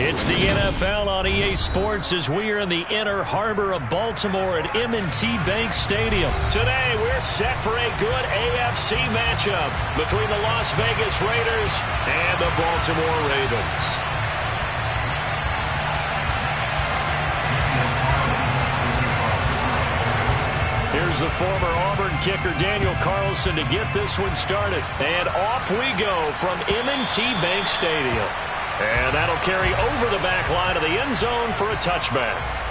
It's the NFL on EA Sports as we are in the inner harbor of Baltimore at M&T Bank Stadium. Today, we're set for a good AFC matchup between the Las Vegas Raiders and the Baltimore Ravens. Here's the former Auburn kicker Daniel Carlson to get this one started. And off we go from M&T Bank Stadium. And that'll carry over the back line of the end zone for a touchback.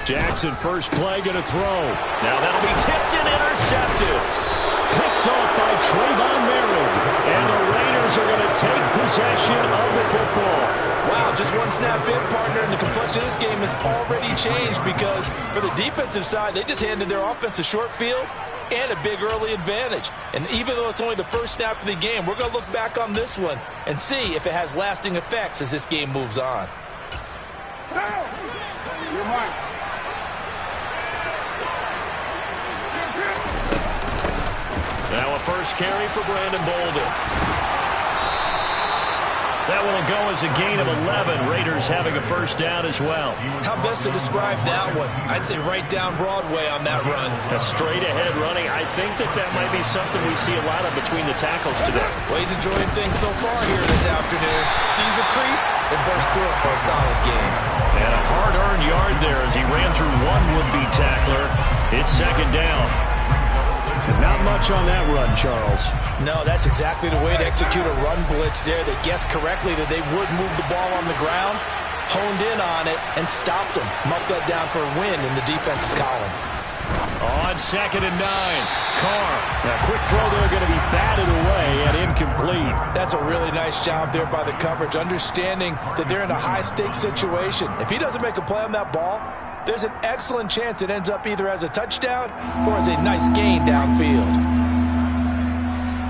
Jackson, first play, going to throw. Now that'll be tipped and intercepted. Picked off by Trayvon Merritt. And the Raiders are going to take possession of the football. Wow, just one snap in, partner, and the complexion of this game has already changed because for the defensive side, they just handed their offense a short field and a big early advantage. And even though it's only the first snap of the game, we're going to look back on this one and see if it has lasting effects as this game moves on. You're mine. Now a first carry for Brandon Bolden. That one will go as a gain of 11. Raiders having a first down as well. How best to describe that one? I'd say right down Broadway on that run. A straight ahead running. I think that might be something we see a lot of between the tackles today. Well, he's enjoying things so far here this afternoon. Sees a crease and bursts through it for a solid game. And a hard-earned yard there as he ran through one would-be tackler. It's second down. Not much on that run, Charles. No, that's exactly the way to execute a run blitz there. They guessed correctly that they would move the ball on the ground, honed in on it, and stopped them. Marked that down for a win in the defense's column. On 2nd and 9, Carr. Now, quick throw there going to be batted away and incomplete. That's a really nice job there by the coverage, understanding that they're in a high-stakes situation. If he doesn't make a play on that ball, there's an excellent chance it ends up either as a touchdown or as a nice gain downfield.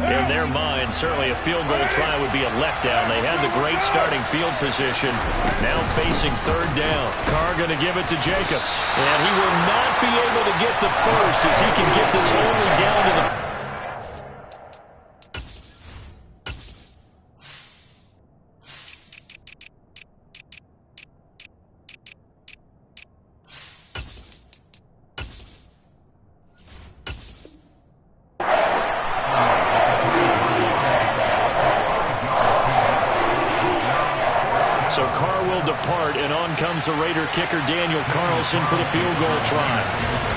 In their mind, certainly a field goal try would be a letdown. They had the great starting field position. Now facing third down. Carr going to give it to Jacobs. And he will not be able to get the first as he can get this only down to the... So Carr will depart, and on comes the Raider kicker Daniel Carlson for the field goal try.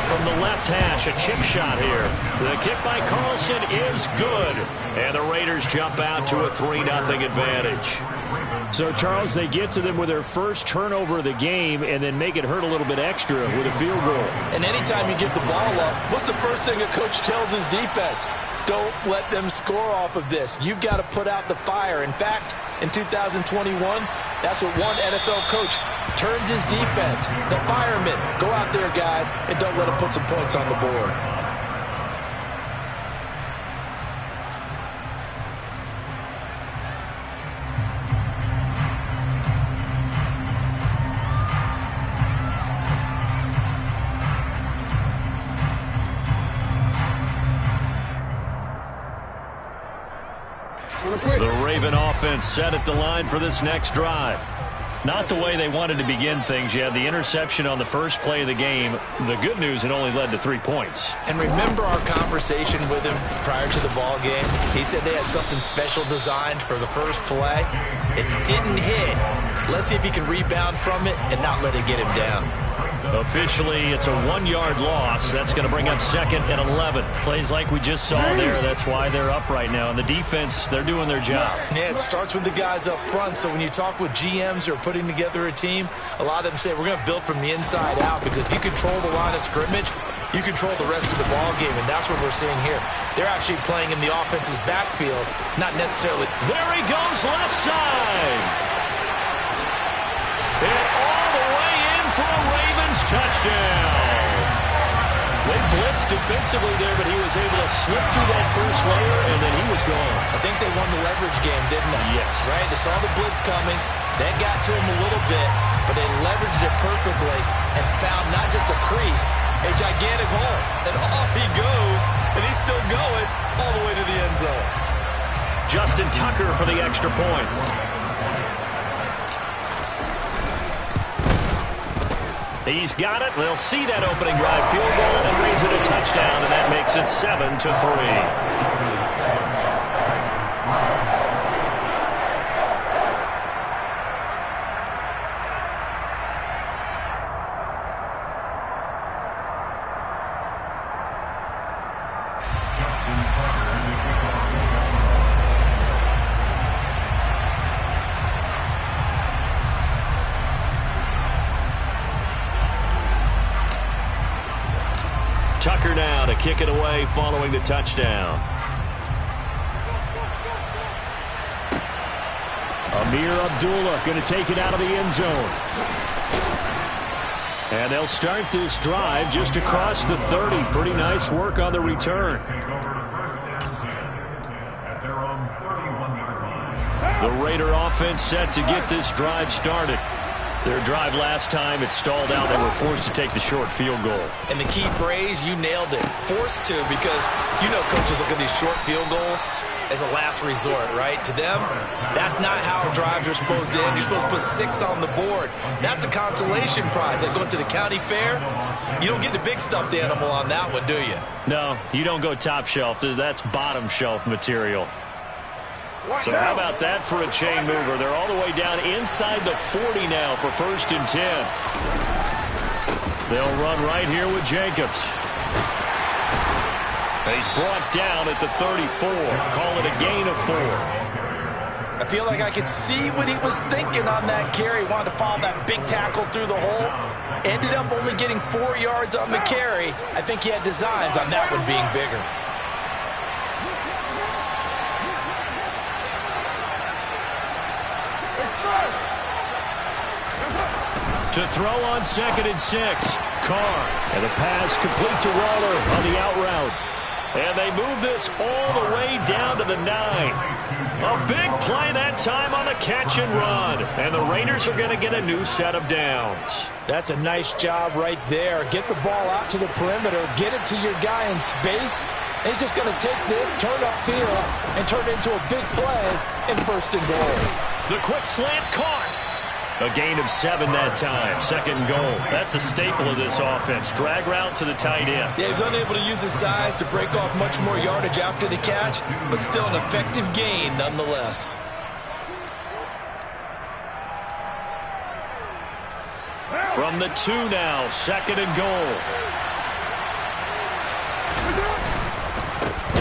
From the left hash, a chip shot here. The kick by Carlson is good, and the Raiders jump out to a 3-0 advantage. So, Charles, they get to them with their first turnover of the game and then make it hurt a little bit extra with a field goal. And anytime you give the ball up, what's the first thing a coach tells his defense? Don't let them score off of this. You've got to put out the fire. In fact, in 2021, that's what one NFL coach turned his defense. The firemen. Go out there, guys, and don't let them put some points on the board. The Raven offense set at the line for this next drive. Not the way they wanted to begin things. You had the interception on the first play of the game. The good news, it only led to 3 points. And remember our conversation with him prior to the ball game? He said they had something special designed for the first play. It didn't hit. Let's see if he can rebound from it and not let it get him down. Officially, it's a 1-yard loss. That's going to bring up 2nd and 11. Plays like we just saw there. That's why they're up right now. And the defense, they're doing their job. Yeah, it starts with the guys up front. So when you talk with GMs who are putting together a team, a lot of them say we're going to build from the inside out, because if you control the line of scrimmage, you control the rest of the ball game, and that's what we're seeing here. They're actually playing in the offense's backfield, not necessarily. There he goes, left side. And all the way in for a Ravens touchdown. They blitzed defensively there, but he was able to slip through that first layer, and then he was gone. I think they won the leverage game, didn't they? Yes. Right? They saw the blitz coming. That got to him a little bit, but they leveraged it perfectly and found not just a crease, a gigantic hole. And off he goes, and he's still going all the way to the end zone. Justin Tucker for the extra point. He's got it. They'll see that opening drive field goal and raise it a touchdown, and that makes it 7-3. Tucker now to kick it away following the touchdown. Amir Abdullah going to take it out of the end zone. And they'll start this drive just across the 30. Pretty nice work on the return. The Raider offense set to get this drive started. Their drive last time, it stalled out. They were forced to take the short field goal. And the key phrase, you nailed it. Forced to, because you know coaches look at these short field goals as a last resort, right? To them, that's not how drives are supposed to end. You're supposed to put 6 on the board. That's a consolation prize. Like going to the county fair, you don't get the big stuffed animal on that one, do you? No, you don't go top shelf. That's bottom shelf material. So how about that for a chain mover? They're all the way down inside the 40 now for 1st and 10. They'll run right here with Jacobs. He's brought down at the 34. Call it a gain of 4. I feel like I could see what he was thinking on that carry. Wanted to follow that big tackle through the hole. Ended up only getting 4 yards on the carry. I think he had designs on that one being bigger. To throw on 2nd and 6. Carr. And the pass complete to Waller on the out route. And they move this all the way down to the 9. A big play that time on the catch and run. And the Raiders are going to get a new set of downs. That's a nice job right there. Get the ball out to the perimeter. Get it to your guy in space. And he's just going to take this, turn upfield, and turn it into a big play in 1st and goal. The quick slant caught. A gain of 7 that time. 2nd goal. That's a staple of this offense. Drag route to the tight end. Yeah, he was unable to use his size to break off much more yardage after the catch, but still an effective gain nonetheless. From the 2 now. 2nd and goal.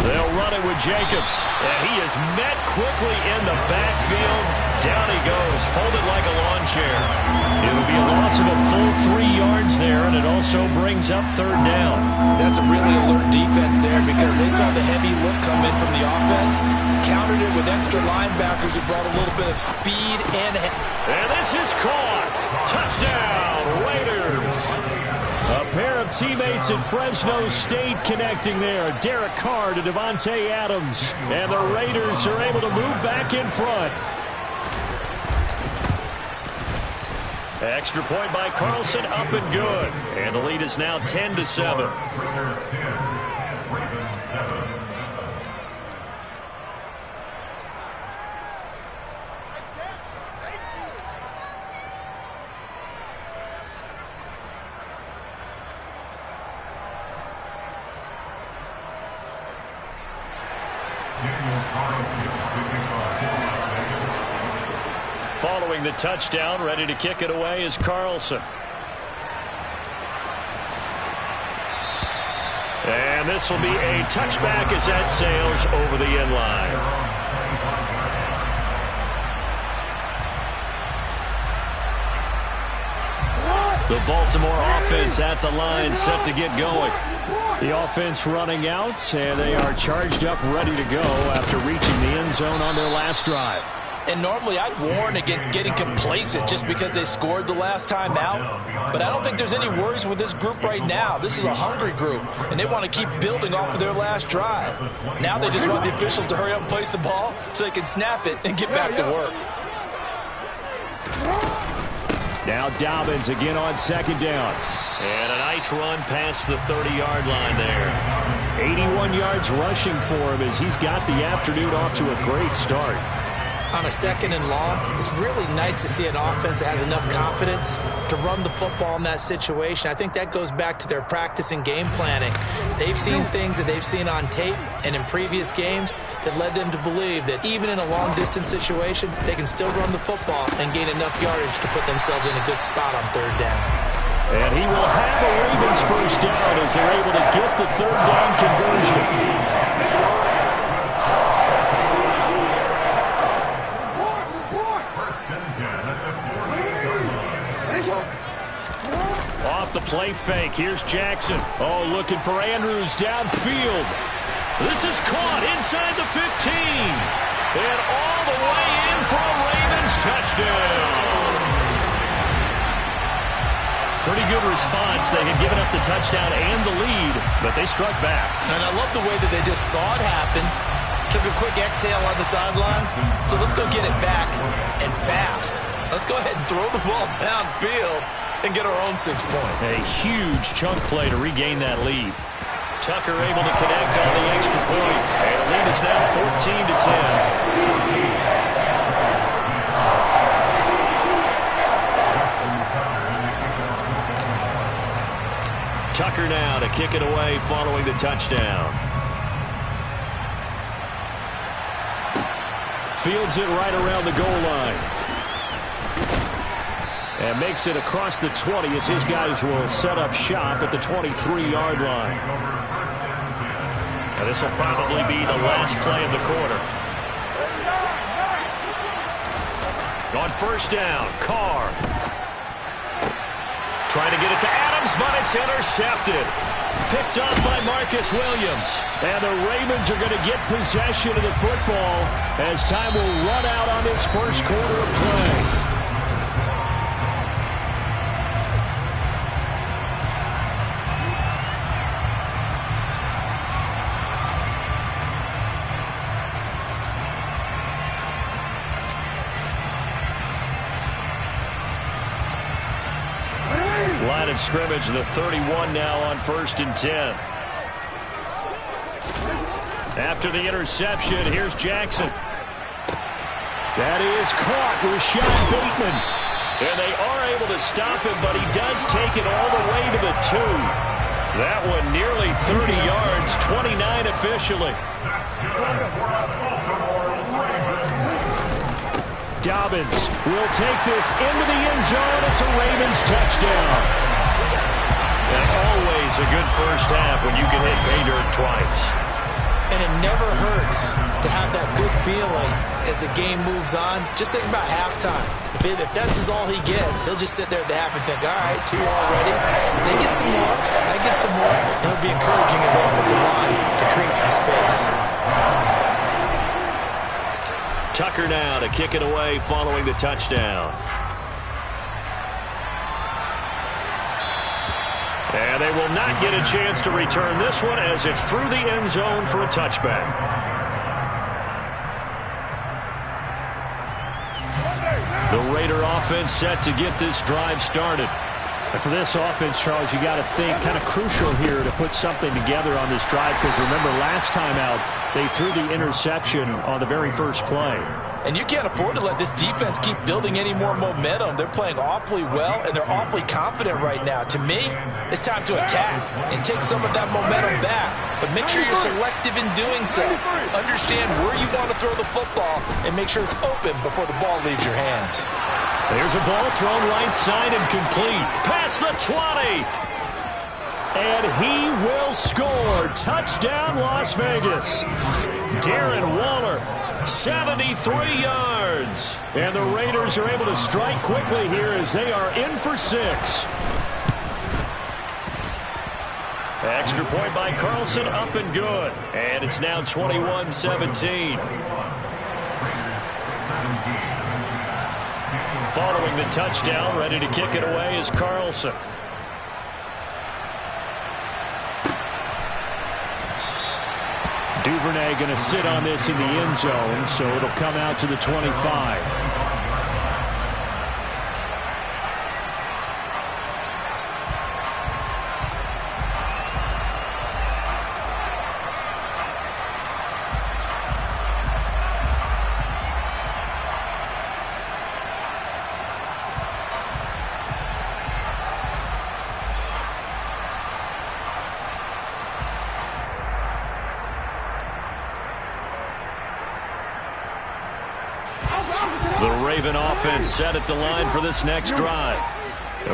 They'll run it with Jacobs. And he is met quickly in the backfield. Down he goes, folded like a lawn chair. It'll be a loss of a full 3 yards there, and it also brings up 3rd down. That's a really alert defense there because they saw the heavy look come in from the offense, countered it with extra linebackers who brought a little bit of speed and... And this is caught. Touchdown, Raiders. A pair of teammates at Fresno State connecting there. Derek Carr to Devontae Adams. And the Raiders are able to move back in front. Extra point by Carlson, up and good. And the lead is now 10-7. Following the touchdown, ready to kick it away is Carlson. And this will be a touchback as that sails over the end line. The Baltimore offense at the line, set to get going. The offense running out, and they are charged up, ready to go after reaching the end zone on their last drive. And normally I'd warn against getting complacent just because they scored the last time out. But I don't think there's any worries with this group right now. This is a hungry group, and they want to keep building off of their last drive. Now they just want the officials to hurry up and place the ball so they can snap it and get back to work. Now Dobbins again on second down. And a nice run past the 30-yard line there. 81 yards rushing for him as he's got the afternoon off to a great start. On a second and long, it's really nice to see an offense that has enough confidence to run the football in that situation. I think that goes back to their practice and game planning. They've seen things that they've seen on tape and in previous games that led them to believe that even in a long-distance situation, they can still run the football and gain enough yardage to put themselves in a good spot on third down. And he will have a Ravens first down as they're able to get the third down conversion. Off the play fake, here's Jackson. Oh, looking for Andrews downfield. This is caught inside the 15. And all the way in for a Ravens touchdown. Pretty good response. They had given up the touchdown and the lead, but they struck back. And I love the way that they just saw it happen. Took a quick exhale on the sidelines. So let's go get it back and fast. Let's go ahead and throw the ball downfield and get our own 6 points. A huge chunk play to regain that lead. Tucker able to connect on the extra point. And the lead is now 14-10. Tucker now to kick it away following the touchdown. Fields it right around the goal line. And makes it across the 20 as his guys will set up shop at the 23-yard line. Now this will probably be the last play of the quarter. On first down, Carr. Trying to get it to Adams, but it's intercepted. Picked up by Marcus Williams. And the Ravens are going to get possession of the football as time will run out on this first quarter of play. Line of scrimmage, the 31 now on 1st and 10. After the interception, here's Jackson. That is caught. Rashad Bateman. And they are able to stop him, but he does take it all the way to the 2. That one nearly 30 yards, 29 officially. Dobbins will take this into the end zone. It's a Ravens touchdown. And always a good first half when you can hit pay dirt twice. And it never hurts to have that good feeling as the game moves on. Just think about halftime. If that's all he gets, he'll just sit there at the half and think, all right, 2 already. They get some more. I get some more. And he'll be encouraging his offensive line to create some space. Tucker now to kick it away following the touchdown. And they will not get a chance to return this one as it's through the end zone for a touchback. The Raider offense set to get this drive started. And for this offense, Charles, you got to think kind of crucial here to put something together on this drive because remember last time out they threw the interception on the very first play. And you can't afford to let this defense keep building any more momentum. They're playing awfully well, and they're awfully confident right now. To me, it's time to attack and take some of that momentum back. But make sure you're selective in doing so. Understand where you want to throw the football and make sure it's open before the ball leaves your hands. There's a ball thrown right side and complete. Past the 20. And he will score. Touchdown, Las Vegas. Darren Waller 73 yards. And the Raiders are able to strike quickly here as they are in for 6. Extra point by Carlson, up and good. And it's now 21-17. Following the touchdown, ready to kick it away is Carlson. Duvernay going to sit on this in the end zone, so it'll come out to the 25. The Raven offense set at the line for this next drive.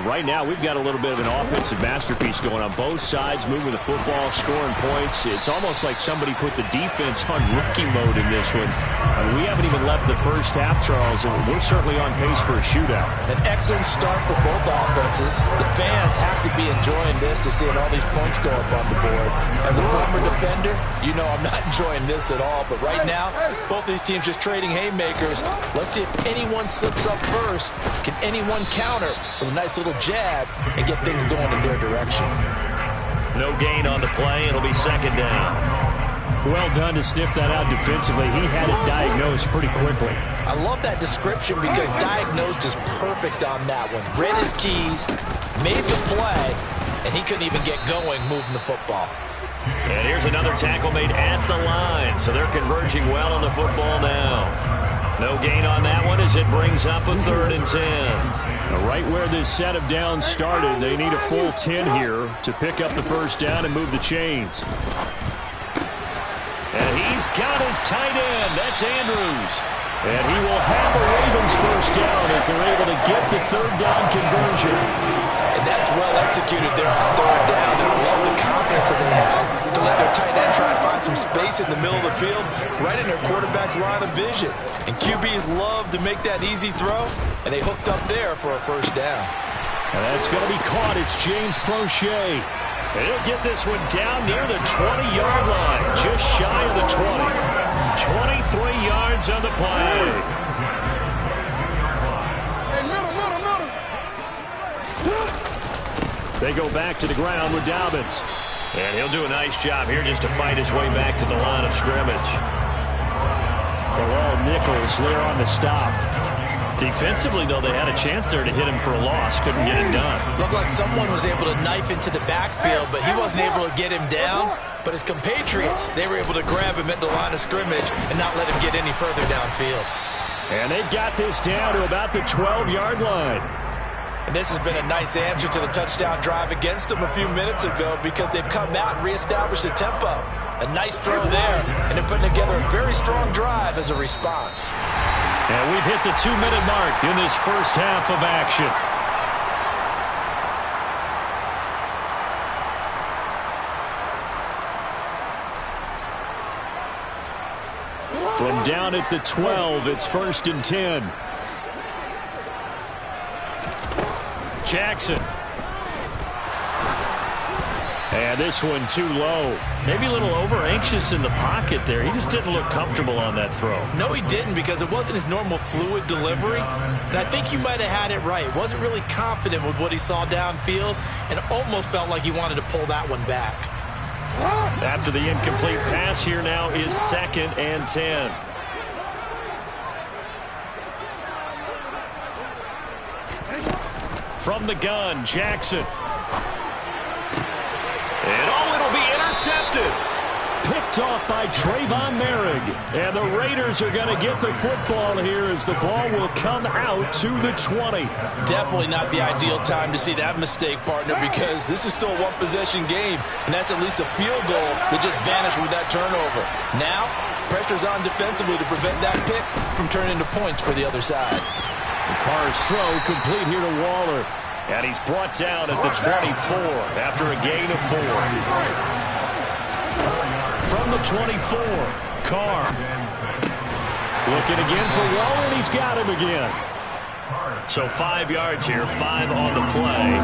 Right now, we've got a little bit of an offensive masterpiece going on both sides, moving the football, scoring points. It's almost like somebody put the defense on rookie mode in this one. I mean, we haven't even left the first half, Charles, and we're certainly on pace for a shootout. An excellent start for both offenses. The fans have to be enjoying this to seeing all these points go up on the board. As a former defender, you know I'm not enjoying this at all. But right now, both these teams just trading haymakers. Let's see if anyone slips up first. Can anyone counter with a nice little jab and get things going in their direction? No gain on the play. It'll be second down. Well done to sniff that out defensively. He had it diagnosed pretty quickly. I love that description because diagnosed is perfect on that one. Read his keys, made the play, and he couldn't even get going moving the football. And here's another tackle made at the line, so they're converging well on the football now. No gain on that one as it brings up a 3rd and 10. Now, right where this set of downs started, they need a full 10 here to pick up the first down and move the chains. And he's got his tight end. That's Andrews. And he will have the Ravens first down as they're able to get the 3rd down conversion. And that's well executed there on 3rd down. And I love the confidence that they have to let their tight end try and find some space in the middle of the field, right in their quarterback's line of vision. And QBs love to make that easy throw, and they hooked up there for a first down. And that's going to be caught. It's James Prochet. And he'll get this one down near the 20-yard line, just shy of the 20. 23 yards on the play. They go back to the ground with Dobbins. And he'll do a nice job here just to fight his way back to the line of scrimmage. Bilal Nichols there on the stop. Defensively, though, they had a chance there to hit him for a loss. Couldn't get it done. Looked like someone was able to knife into the backfield, but he wasn't able to get him down. But his compatriots, they were able to grab him at the line of scrimmage and not let him get any further downfield. And they've got this down to about the 12-yard line. And this has been a nice answer to the touchdown drive against them a few minutes ago because they've come out and reestablished the tempo. A nice throw there, and they're putting together a very strong drive as a response. And we've hit the 2-minute mark in this first half of action. From down at the 12, it's 1st and 10. Jackson. And this one too low. Maybe a little over-anxious in the pocket there. He just didn't look comfortable on that throw. No, he didn't because it wasn't his normal fluid delivery. And I think you might have had it right. Wasn't really confident with what he saw downfield and almost felt like he wanted to pull that one back. After the incomplete pass, here now is 2nd and 10. From the gun, Jackson. And it'll be intercepted. Picked off by Trayvon Merrick. And the Raiders are going to get the football here as the ball will come out to the 20. Definitely not the ideal time to see that mistake, partner, because this is still a one-possession game, and that's at least a field goal that just vanished with that turnover. Now, pressure's on defensively to prevent that pick from turning into points for the other side. The Carr's throw complete here to Waller. And he's brought down at the 24 after a gain of 4. From the 24, Carr. Looking again for Waller, and he's got him again. So 5 yards here, 5 on the play.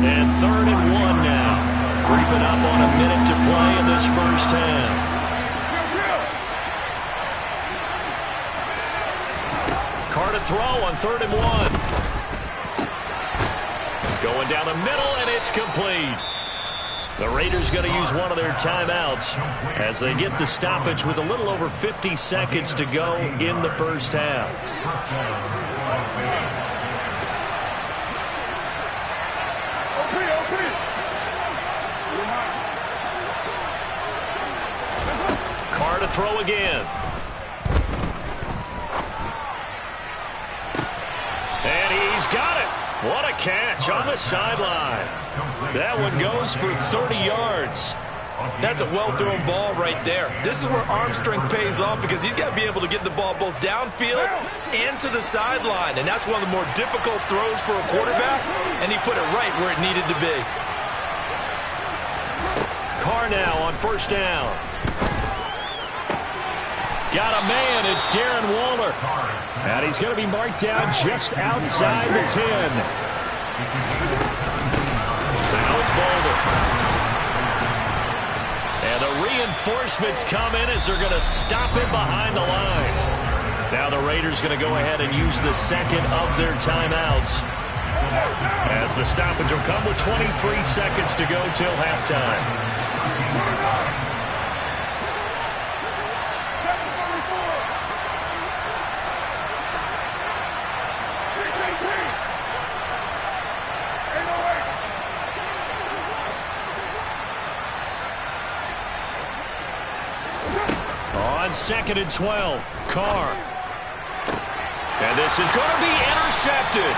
And 3rd and 1 now. Creeping up on a minute to play in this first half. Carr to throw on 3rd and 1. Going down the middle, and it's complete. The Raiders going to use one of their timeouts as they get the stoppage with a little over 50 seconds to go in the first half. Carr to throw again. And he's got it. What a catch on the sideline. That one goes for 30 yards. That's a well-thrown ball right there. This is where arm strength pays off because he's got to be able to get the ball both downfield and to the sideline. And that's one of the more difficult throws for a quarterback, and he put it right where it needed to be. Carr now on 1st down. Got a man. It's Darren Waller. And he's going to be marked down just outside the 10. Now it's Boulder. And the reinforcements come in as they're going to stop him behind the line. Now the Raiders going to go ahead and use the second of their timeouts. As the stoppage will come with 23 seconds to go till halftime. On 2nd and 12, Carr. And this is going to be intercepted.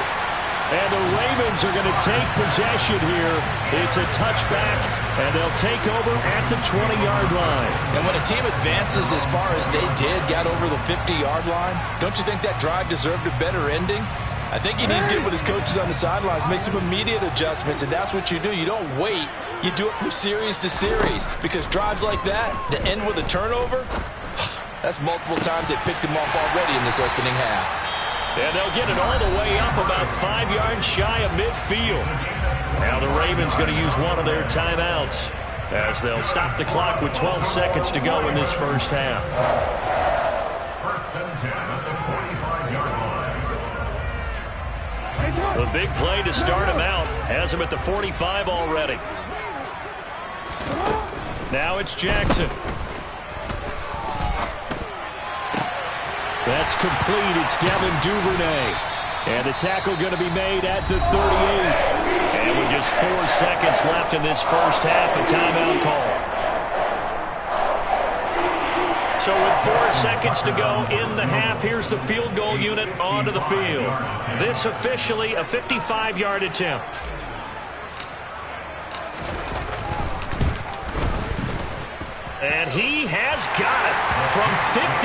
And the Ravens are going to take possession here. It's a touchback, and they'll take over at the 20-yard line. And when a team advances as far as they did, got over the 50-yard line, don't you think that drive deserved a better ending? I think he needs to get with his coaches on the sidelines, make some immediate adjustments, and that's what you do. You don't wait. You do it from series to series, because drives like that end with a turnover, that's multiple times they picked him off already in this opening half. And they'll get it all the way up about 5 yards shy of midfield. Now the Ravens going to use one of their timeouts as they'll stop the clock with 12 seconds to go in this first half. 1st and 10 at the 45-yard line. The big play to start him out has him at the 45 already. Now it's Jackson. That's complete. It's Devin Duvernay. And the tackle going to be made at the 38. And with just 4 seconds left in this first half, a timeout call. So with 4 seconds to go in the half, here's the field goal unit onto the field. This officially a 55-yard attempt. And he has got it from 55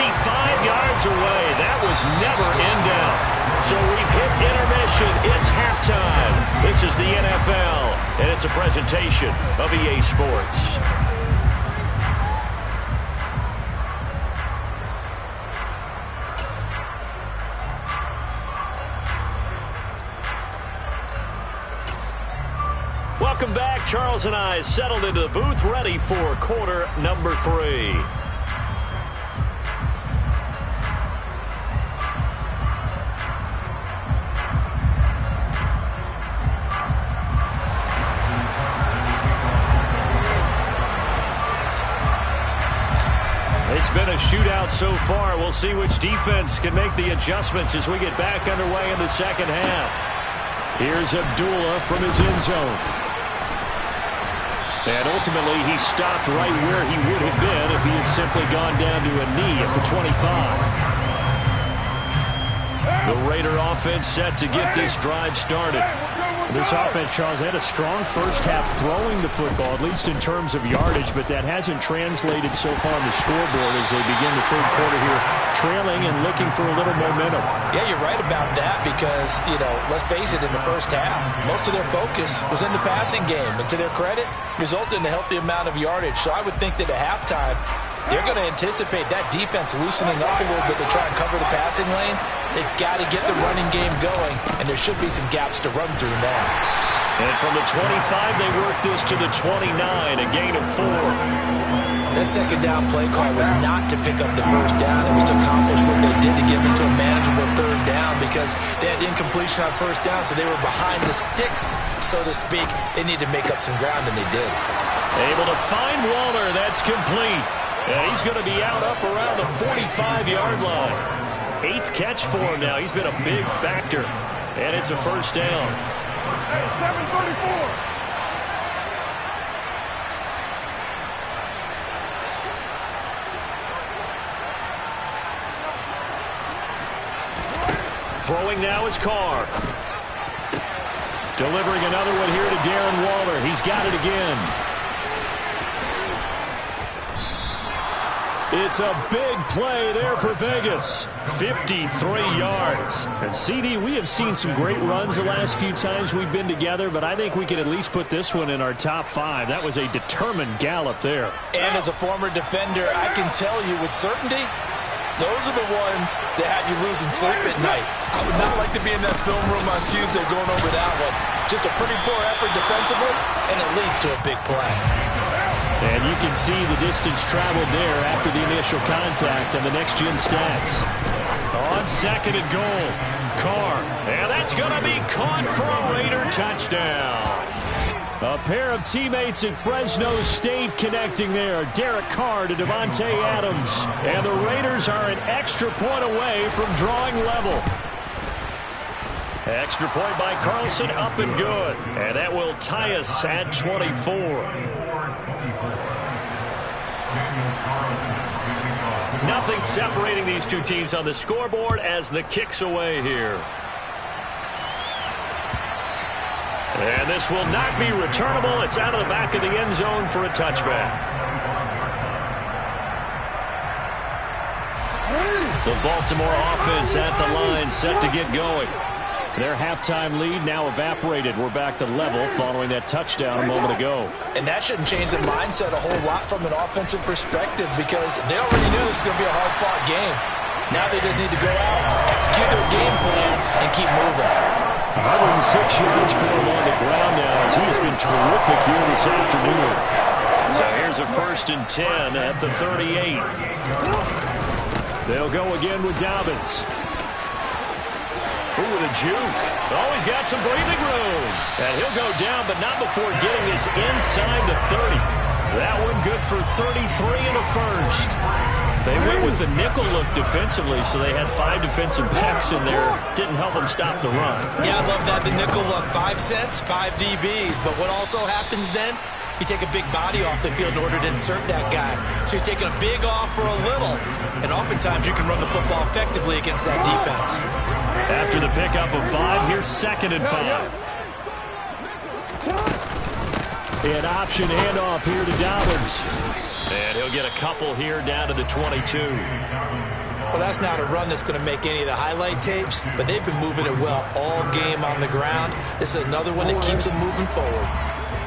yards away. That was never in doubt. So we've hit intermission. It's halftime. This is the NFL, and it's a presentation of EA Sports. Welcome back. Charles and I settled into the booth, ready for quarter number 3. It's been a shootout so far. We'll see which defense can make the adjustments as we get back underway in the second half. Here's Abdullah from his end zone. And ultimately, he stopped right where he would have been if he had simply gone down to a knee at the 25. The Raider offense set to get this drive started. This offense, Charles, had a strong first half throwing the football, at least in terms of yardage, but that hasn't translated so far on the scoreboard as they begin the third quarter here, trailing and looking for a little momentum. Yeah, you're right about that because, let's face it, in the first half, most of their focus was in the passing game. And to their credit, resulted in a healthy amount of yardage. So I would think that at halftime, They're going to anticipate that defense loosening up a little bit to try and cover the passing lanes. They've got to get the running game going, and there should be some gaps to run through now. And from the 25, they work this to the 29, a gain of 4. That second down play call was not to pick up the first down. It was to accomplish what they did to get into a manageable third down because they had incompletion on first down, so they were behind the sticks, so to speak. They needed to make up some ground, and they did. Able to find Waller. That's complete. And he's going to be out up around the 45-yard line. 8th catch for him now. He's been a big factor. And it's a first down. 734. Throwing now is Carr. Delivering another one here to Darren Waller. He's got it again. It's a big play there for Vegas. 53 yards. And CD, we have seen some great runs the last few times we've been together, but I think we can at least put this one in our top 5. That was a determined gallop there. And as a former defender, I can tell you with certainty, those are the ones that have you losing sleep at night. I would not like to be in that film room on Tuesday going over that one. Just a pretty poor effort defensively, and it leads to a big play. And you can see the distance traveled there after the initial contact and the next-gen stats. On 2nd and goal, Carr. And that's going to be caught for a Raider touchdown. A pair of teammates at Fresno State connecting there. Derek Carr to Devontae Adams. And the Raiders are an extra point away from drawing level. Extra point by Carlson, up and good. And that will tie us at 24. Nothing separating these two teams on the scoreboard as the kick's away here. And this will not be returnable. It's out of the back of the end zone for a touchback. The Baltimore offense at the line, set to get going. Their halftime lead now evaporated. We're back to level following that touchdown a moment ago. And that shouldn't change the mindset a whole lot from an offensive perspective because they already knew this was going to be a hard-fought game. Now they just need to go out, execute their game plan, and keep moving. 106 yards for him on the ground now as he has been terrific here this afternoon. So here's a 1st and 10 at the 38. They'll go again with Dobbins. Ooh, with a juke. Oh, he's got some breathing room. And he'll go down, but not before getting this inside the 30. That one good for 33 in the first. They went with the nickel look defensively, so they had 5 defensive backs in there. Didn't help them stop the run. Yeah, I love that, the nickel look. 5 sets, 5 DBs. But what also happens then? You take a big body off the field in order to insert that guy. So you're taking a big off for a little. And oftentimes you can run the football effectively against that defense. After the pickup of 5, here's 2nd and 5. An option handoff here to Dobbins. And he'll get a couple here down to the 22. Well, that's not a run that's going to make any of the highlight tapes, but they've been moving it well all game on the ground. This is another one that keeps them moving forward.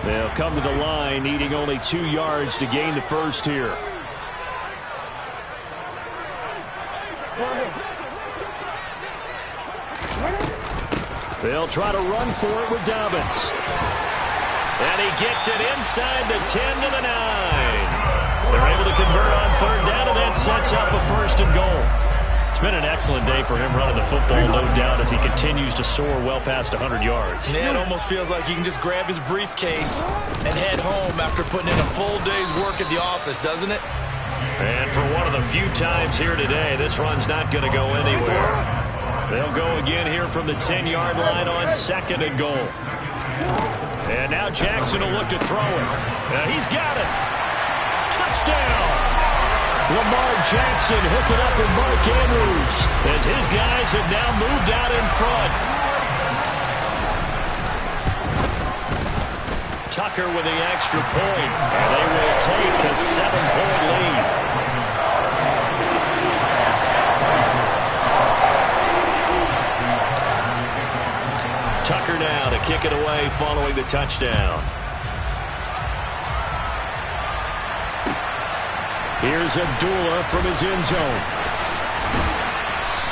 They'll come to the line, needing only 2 yards to gain the first here. They'll try to run for it with Dobbins. And he gets it inside the 10 to the 9. They're able to convert on 3rd down, and that sets up a 1st and goal. It's been an excellent day for him running the football, no doubt, as he continues to soar well past 100 yards. Yeah, it almost feels like he can just grab his briefcase and head home after putting in a full day's work at the office, doesn't it? And for one of the few times here today, this run's not going to go anywhere. They'll go again here from the 10-yard line on 2nd and goal. And now Jackson will look to throw it. He's got it. Touchdown. Lamar Jackson hooking up with Mark Andrews as his guys have now moved out in front. Tucker with the extra point, and they will take a 7-point lead. Tucker now to kick it away following the touchdown. Here's Abdullah from his end zone.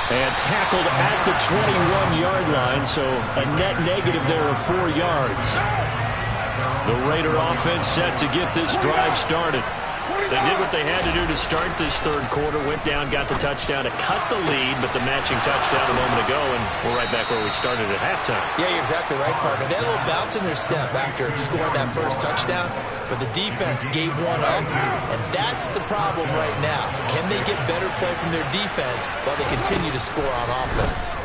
And tackled at the 21-yard line, so a net negative there of 4 yards. The Raider offense set to get this drive started. They did what they had to do to start this third quarter, went down, got the touchdown to cut the lead, but the matching touchdown a moment ago, and we're right back where we started at halftime. Yeah, you're exactly right, partner. They had a little bounce in their step after scoring that first touchdown, but the defense gave one up, and that's the problem right now. Can they get better play from their defense while they continue to score on offense?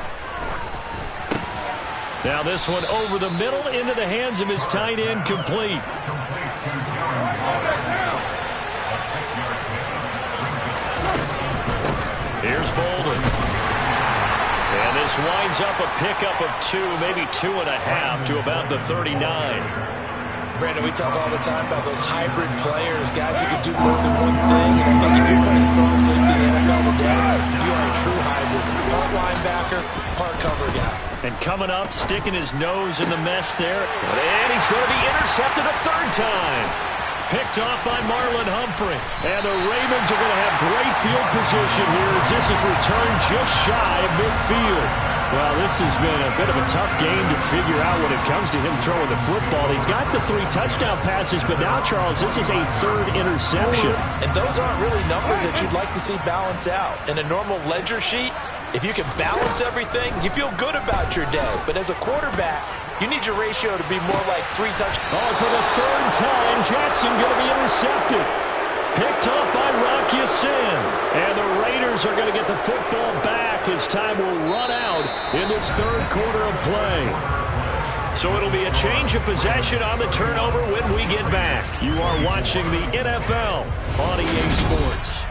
Now this one over the middle into the hands of his tight end, complete. Here's Bolden. And this winds up a pickup of 2, maybe 2.5 to about the 39. Brandon, we talk all the time about those hybrid players, guys who can do more than one thing. And I think if you're playing strong safety in the NFL today, you are a true hybrid. Part linebacker, part cover guy. And coming up, sticking his nose in the mess there. And he's going to be intercepted a third time. Picked off by Marlon Humphrey. And the Ravens are going to have great field position here as this is returned just shy of midfield. Well, this has been a bit of a tough game to figure out when it comes to him throwing the football. He's got the 3 touchdown passes, but now, Charles, this is a 3rd interception. And those aren't really numbers that you'd like to see balance out. In a normal ledger sheet, if you can balance everything, you feel good about your day. But as a quarterback, you need your ratio to be more like 3 touchdowns. Oh, for the 3rd time, Jackson going to be intercepted. Picked up by Rock Ya-Sin. And the Raiders are going to get the football back as time will run out in this 3rd quarter of play. So it'll be a change of possession on the turnover when we get back. You are watching the NFL on EA Sports.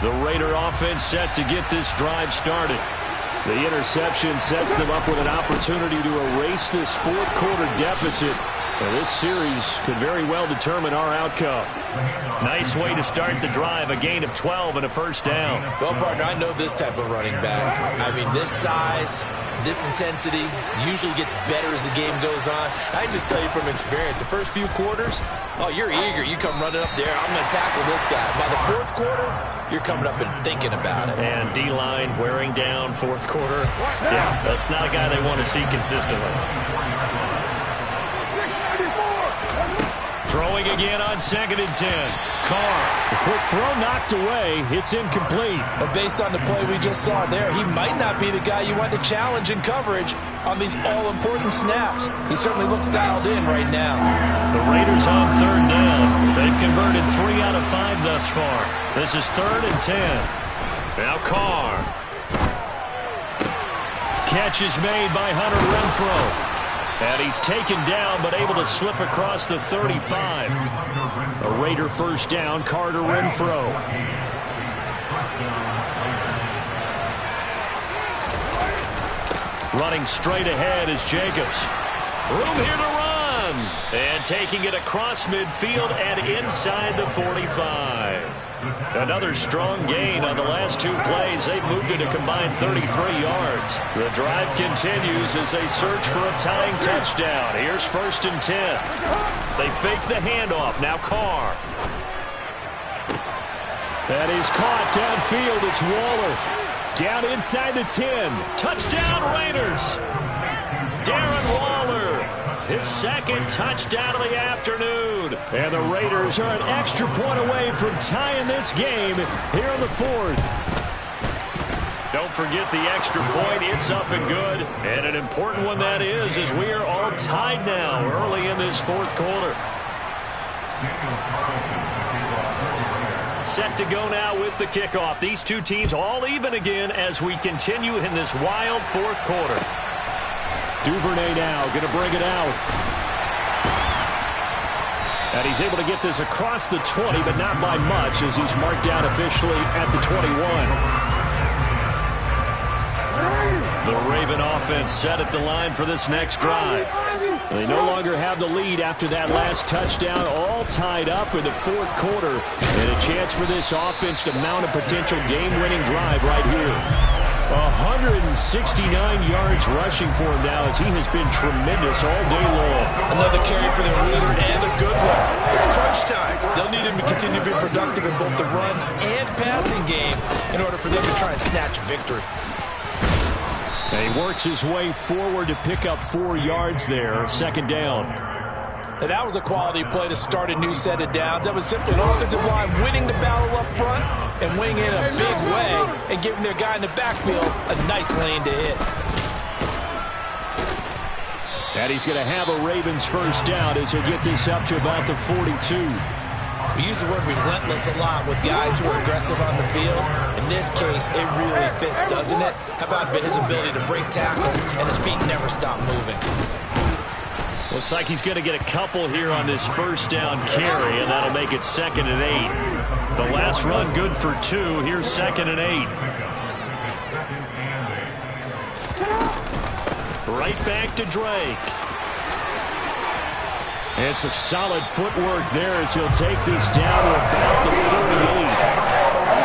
The Raider offense set to get this drive started. The interception sets them up with an opportunity to erase this 4th quarter deficit. And this series could very well determine our outcome. Nice way to start the drive, a gain of 12 and a first down. Well, partner, I know this type of running back. I mean, this size, this intensity usually gets better as the game goes on. I just tell you from experience, the first few quarters, oh, you're eager. You come running up there, I'm going to tackle this guy. By the 4th quarter, you're coming up and thinking about it. And D-line wearing down 4th quarter. Yeah, that's not a guy they want to see consistently. Throwing again on 2nd and 10. Carr. The quick throw knocked away. It's incomplete. But based on the play we just saw there, he might not be the guy you want to challenge in coverage on these all-important snaps. He certainly looks dialed in right now. The Raiders on 3rd down. They've converted 3 out of 5 thus far. This is 3rd and 10. Now Carr. Catch is made by Hunter Renfrow. And he's taken down, but able to slip across the 35. A Raider first down, Carter Renfrow. Running straight ahead is Jacobs. Room here to run. And taking it across midfield and inside the 45. Another strong gain on the last 2 plays. They've moved it a combined 33 yards. The drive continues as they search for a tying touchdown. Here's 1st and 10. They fake the handoff. Now Carr. That is caught downfield. It's Waller. Down inside the 10. Touchdown Raiders. Darren Waller. His 2nd touchdown of the afternoon. And the Raiders are an extra point away from tying this game here in the 4th. Don't forget the extra point. It's up and good. And an important one that is, as we are all tied now early in this 4th quarter. Set to go now with the kickoff. These 2 teams all even again as we continue in this wild 4th quarter. Duvernay now going to bring it out. And he's able to get this across the 20, but not by much as he's marked down officially at the 21. The Raven offense set at the line for this next drive. They no longer have the lead after that last touchdown, all tied up in the 4th quarter. And a chance for this offense to mount a potential game-winning drive right here. 169 yards rushing for him now, as he has been tremendous all day long. Another carry for the leader, and a good one. It's crunch time. They'll need him to continue to be productive in both the run and passing game in order for them to try and snatch a victory. And he works his way forward to pick up 4 yards there, second down. Now that was a quality play to start a new set of downs. That was simply an offensive line winning the battle up front and winning it in a big way and giving their guy in the backfield a nice lane to hit. And he's going to have a Ravens first down as he'll get this up to about the 42. We use the word relentless a lot with guys who are aggressive on the field. In this case, it really fits, doesn't it? How about his ability to break tackles and his feet never stop moving? Looks like he's going to get a couple here on this first down carry, and that'll make it 2nd and 8. The last run good for 2. Here's 2nd and 8. Right back to Drake. And some solid footwork there as he'll take this down to about the 48.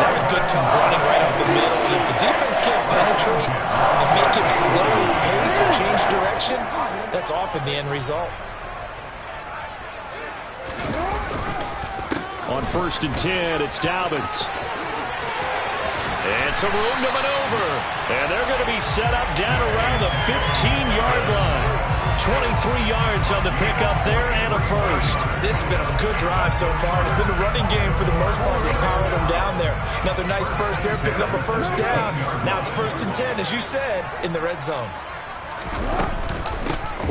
That was good, tough running right up the middle. And if the defense can't penetrate and make him slow his pace or change direction, that's often the end result. On 1st and 10, it's Dobbins. And some room to maneuver. And they're going to be set up down around the 15-yard line. 23 yards on the pickup there and a first. This has been a good drive so far. It's been the running game for the most part that's powered them down there. Another nice burst there, picking up a first down. Now it's 1st and 10, as you said, in the red zone.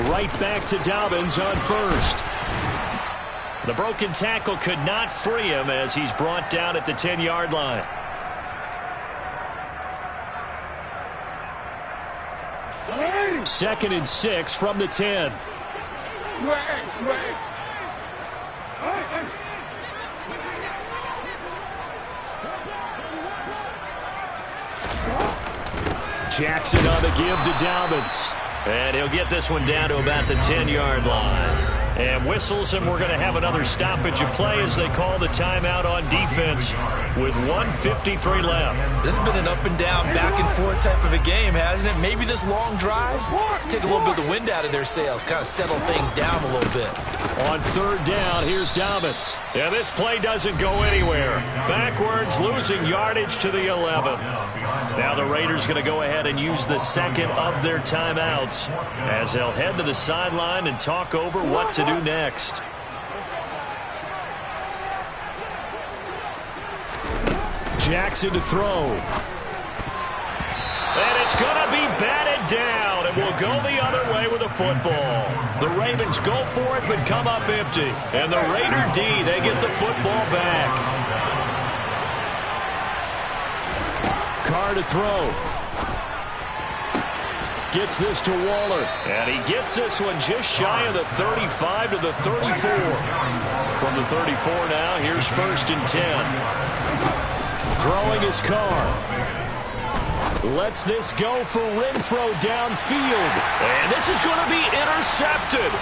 Right back to Dobbins on 1st. The broken tackle could not free him as he's brought down at the 10-yard line. Second and 6 from the 10. Jackson on the give to Dobbins. And he'll get this one down to about the 10-yard line. And whistles, and we're going to have another stoppage of play as they call the timeout on defense with 1:53 left. This has been an up and down, back and forth type of a game, hasn't it? Maybe this long drive take a little bit of the wind out of their sails, kind of settle things down a little bit. On 3rd down, here's Dobbins. Yeah, this play doesn't go anywhere. Backwards, losing yardage to the 11. Now the Raiders going to go ahead and use the second of their timeouts as they'll head to the sideline and talk over what to do next. Jackson to throw. And it's going to be batted down, and we'll go the other way with the football. The Ravens go for it, but come up empty. And the Raider D, they get the football back. Carr to throw. Gets this to Waller. And he gets this one just shy of the 35 to the 34. From the 34 now, here's 1st and 10. Throwing his Carr. Lets this go for Renfro downfield. And this is going to be intercepted.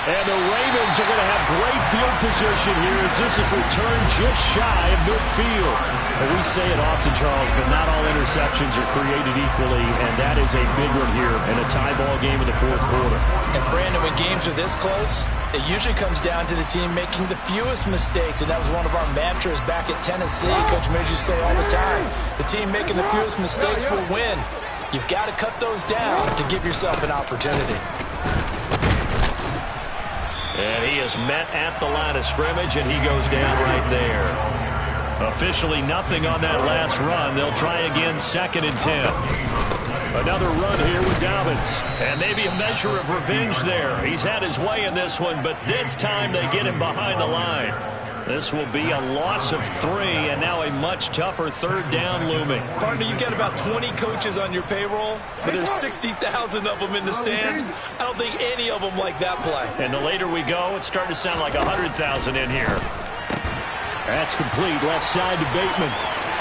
And the Ravens are going to have great field position here as this is returned just shy of midfield. Well, we say it often, Charles, but not all interceptions are created equally, and that is a big one here in a tie ball game in the 4th quarter. And Brandon, when games are this close, it usually comes down to the team making the fewest mistakes, and that was one of our mantras back at Tennessee. Coach Mears used to say all the time, the team making the fewest mistakes will win. You've got to cut those down to give yourself an opportunity. And he is met at the line of scrimmage, and he goes down right there. Officially nothing on that last run. They'll try again, 2nd and 10. Another run here with Dobbins. And maybe a measure of revenge there. He's had his way in this one, but this time they get him behind the line. This will be a loss of 3, and now a much tougher 3rd down looming. Partner, you got about 20 coaches on your payroll, but there's 60,000 of them in the stands. I don't think any of them like that play. And the later we go, it's starting to sound like 100,000 in here. That's complete, left side to Bateman.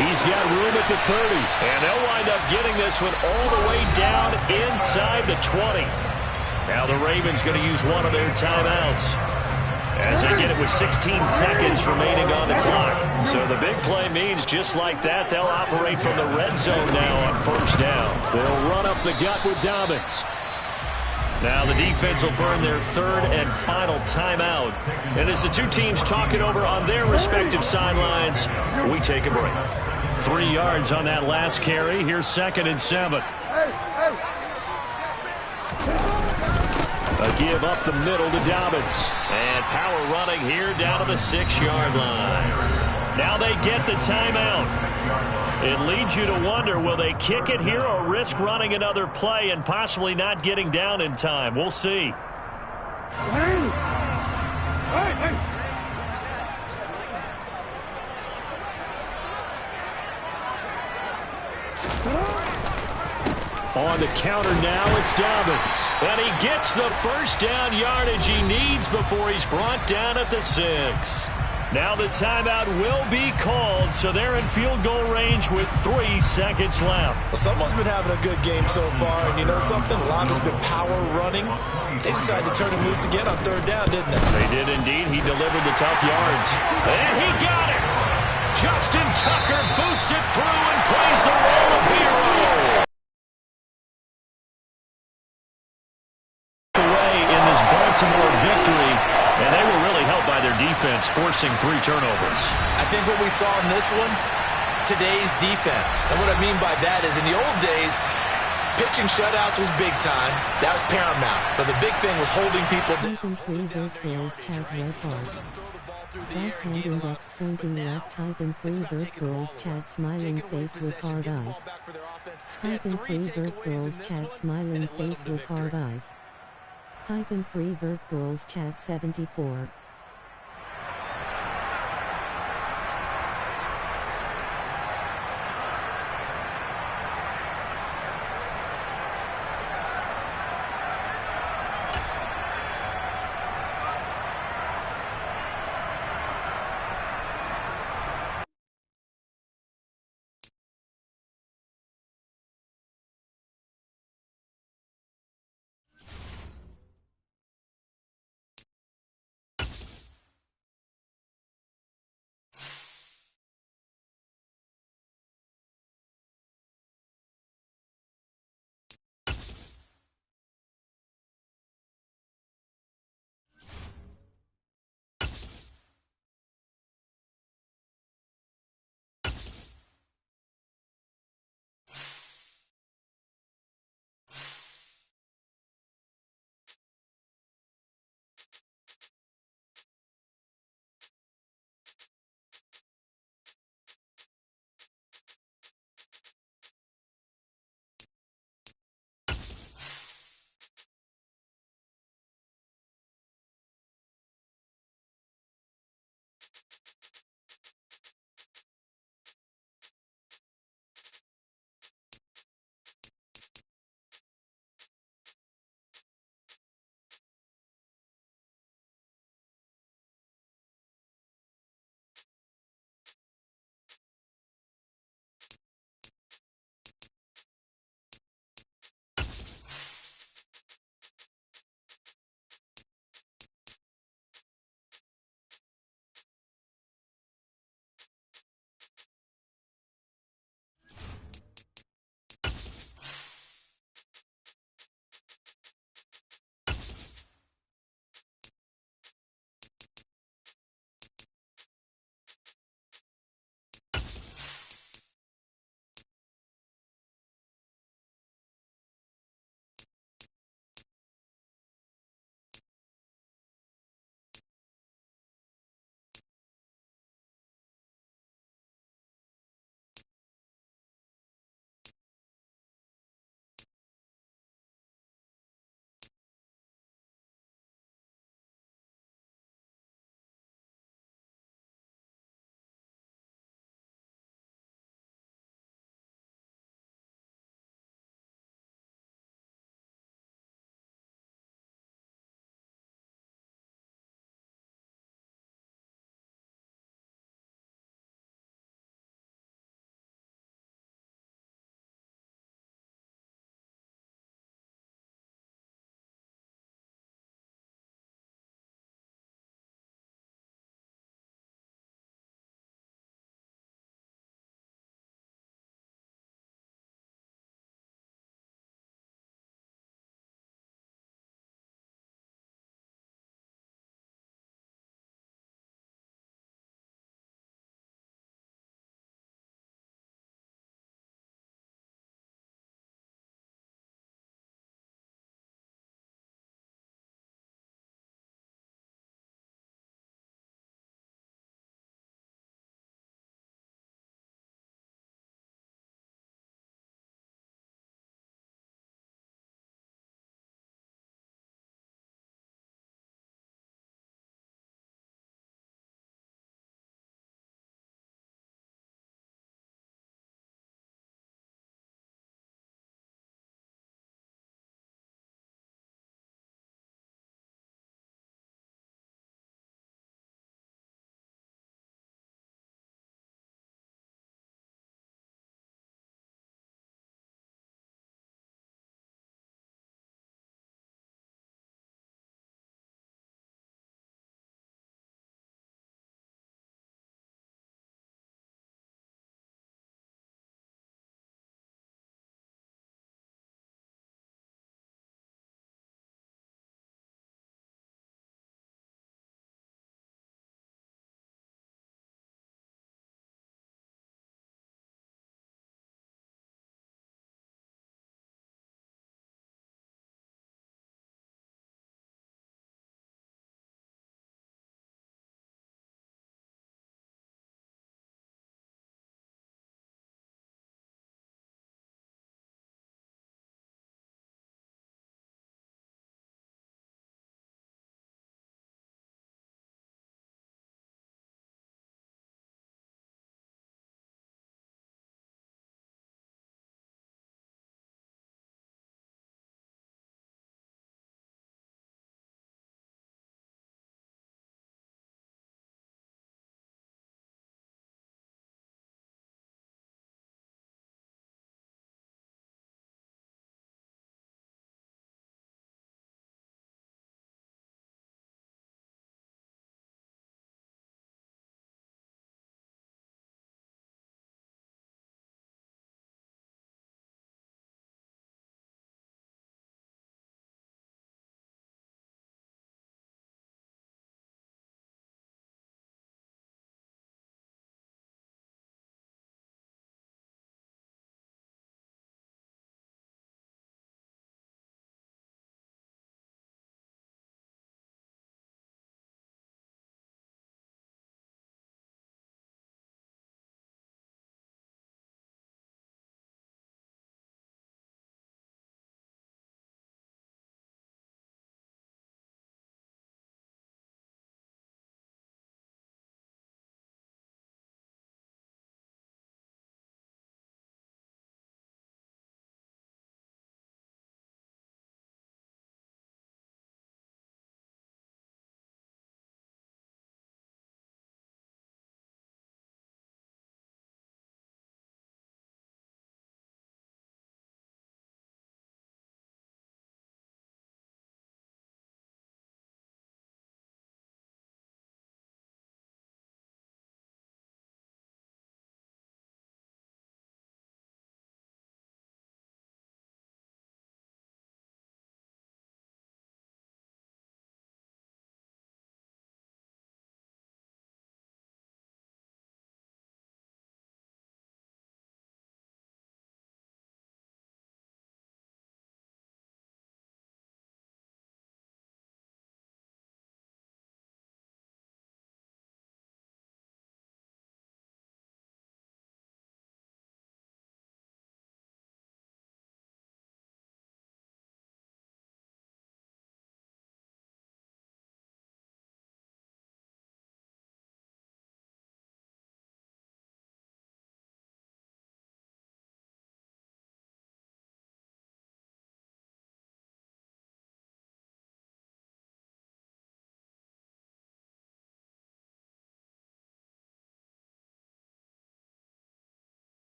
He's got room at the 30. And they'll wind up getting this one all the way down inside the 20. Now the Ravens going to use one of their timeouts. as they get it with 16 seconds remaining on the clock. So the big play means just like that, they'll operate from the red zone now on first down. They'll run up the gut with Dobbins. Now the defense will burn their third and final timeout. And as the two teams talk it over on their respective sidelines, we take a break. 3 yards on that last carry. Here's 2nd and 7. A give up the middle to Dobbins. And power running here down to the 6-yard line. Now they get the timeout. It leads you to wonder, will they kick it here or risk running another play and possibly not getting down in time? We'll see. On the counter now, it's Dobbins. And he gets the first down yardage he needs before he's brought down at the 6. Now the timeout will be called, so they're in field goal range with 3 seconds left. Well, someone's been having a good game so far, and you know something? A lot has been power running. They decided to turn him loose again on 3rd down, didn't they? They did indeed. He delivered the tough yards. And he got it! Justin Tucker boots it through and plays the role of hero. Away in this Baltimore victory, and they were really helped by their defense, forcing 3 turnovers. I think what we saw in this one, today's defense. And what I mean by that is in the old days, pitching shutouts was big time. That was paramount. But the big thing was holding people down. Backhand index pointing left, hyphen free vert girls chat smiling face with hard eyes. Hyphen free vert girls chat smiling face with hard eyes. Hyphen free vert girls chat 74.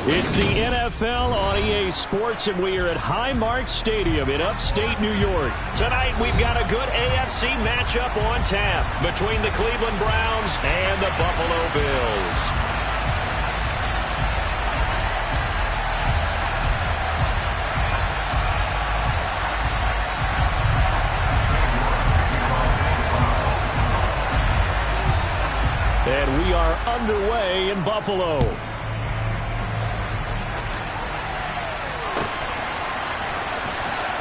It's the NFL on EA Sports, and we are at Highmark Stadium in upstate New York. Tonight, we've got a good AFC matchup on tap between the Cleveland Browns and the Buffalo Bills. And we are underway in Buffalo.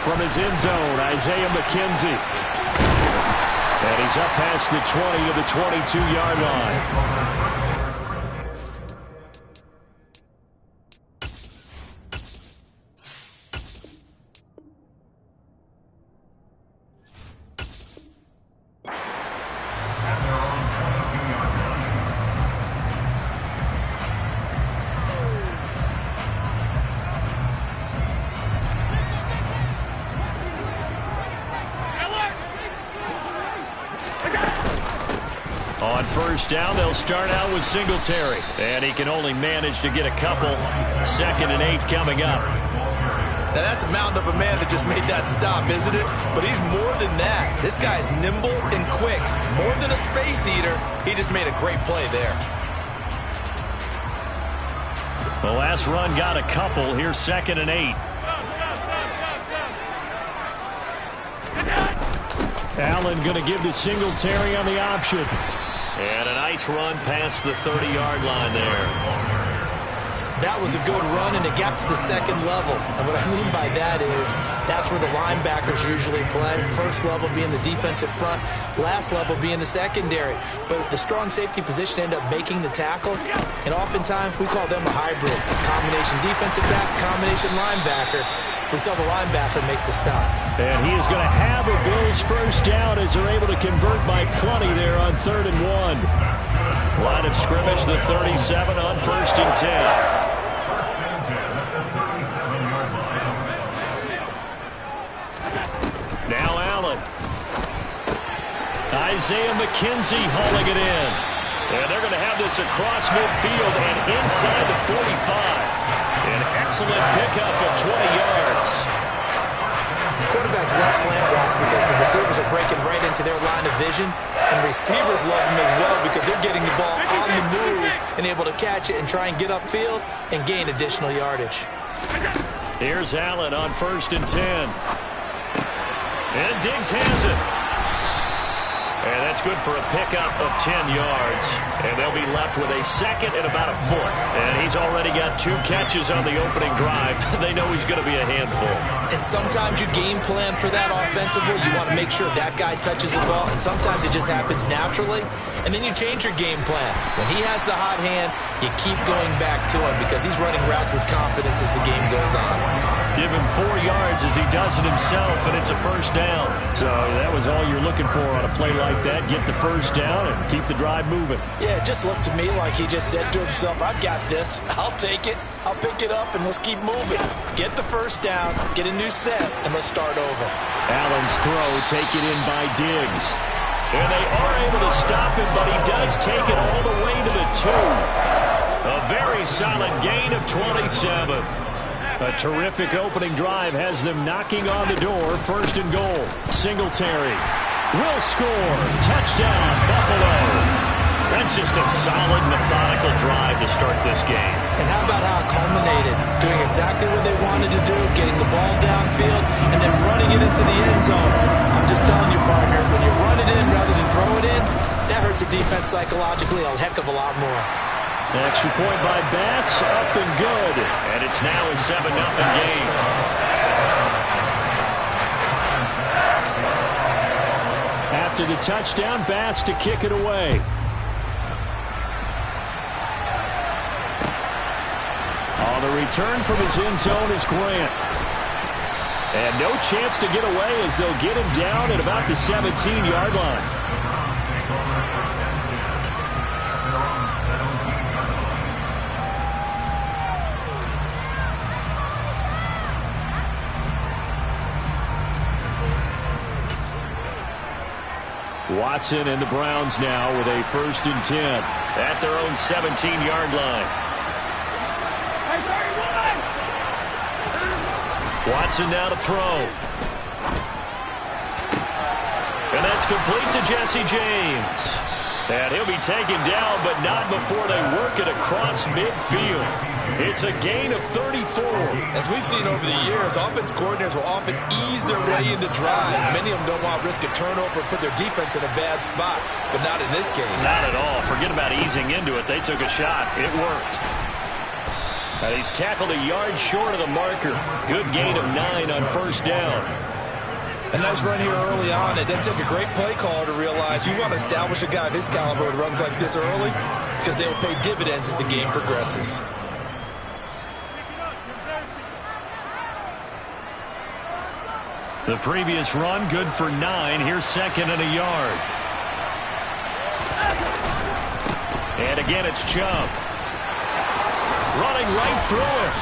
From his end zone, Isaiah McKenzie. And he's up past the 20 of the 22-yard line. On first down, they'll start out with Singletary. And he can only manage to get a couple. 2nd and 8 coming up. Now that's a mountain of a man that just made that stop, isn't it? But he's more than that. This guy's nimble and quick. More than a space eater. He just made a great play there. The last run got a couple. Here's 2nd and 8. Allen going to give to Singletary on the option. And a nice run past the 30-yard line there. That was a good run, and it got to the 2nd level. And what I mean by that is that's where the linebackers usually play. First level being the defensive front, last level being the secondary. But the strong safety position ended up making the tackle, and oftentimes we call them a hybrid. Combination defensive back, combination linebacker. We saw the linebacker make the stop. And he is going to have a Bills first down as they're able to convert by plenty there on 3rd and 1. Line of scrimmage, the 37 on 1st and 10. Now Allen. Isaiah McKenzie hauling it in. And they're going to have this across midfield and inside the 45. An excellent pickup of 20 yards. Quarterbacks love slant routes because the receivers are breaking right into their line of vision, and receivers love them as well because they're getting the ball on the move and able to catch it and try and get upfield and gain additional yardage. Here's Allen on 1st and 10. And Diggs has it. And that's good for a pickup of 10 yards. And they'll be left with a 2nd and about a foot. And he's already got 2 catches on the opening drive. They know he's going to be a handful. And sometimes you game plan for that offensively. You want to make sure that guy touches the ball. And sometimes it just happens naturally. And then you change your game plan. When he has the hot hand, you keep going back to him because he's running routes with confidence as the game goes on. Give him 4 yards as he does it himself, and it's a first down. So that was all you're looking for on a play like that. Get the first down and keep the drive moving. Yeah, it just looked to me like he just said to himself, I've got this. I'll take it. I'll pick it up, and let's keep moving. Get the first down, get a new set, and let's start over. Allen's throw taken in by Diggs. And they are able to stop him, but he does take it all the way to the 2. A very solid gain of 27. A terrific opening drive has them knocking on the door. 1st and goal. Singletary will score. Touchdown, Buffalo. That's just a solid, methodical drive to start this game. And how about how it culminated? Doing exactly what they wanted to do, getting the ball downfield, and then running it into the end zone. I'm just telling you, partner, when you run it in rather than throw it in, that hurts a defense psychologically a heck of a lot more. Extra point by Bass, up and good. And it's now a 7-0 game. After the touchdown, Bass to kick it away. On the return from his end zone is Grant. And no chance to get away as they'll get him down at about the 17-yard line. Watson and the Browns now with a 1st and 10 at their own 17-yard line. Watson now to throw. And that's complete to Jesse James. And he'll be taken down, but not before they work it across midfield. It's a gain of 34. As we've seen over the years, offense coordinators will often ease their way into drives. Many of them don't want to risk a turnover or put their defense in a bad spot, but not in this case. Not at all. Forget about easing into it. They took a shot. It worked. And he's tackled a yard short of the marker. Good gain of 9 on first down. A nice run here early on. It doesn't take a great play caller to realize you want to establish a guy of his caliber with runs like this early because they will pay dividends as the game progresses. The previous run, good for 9. Here's second and a yard. And again, it's Chubb. Running right through him.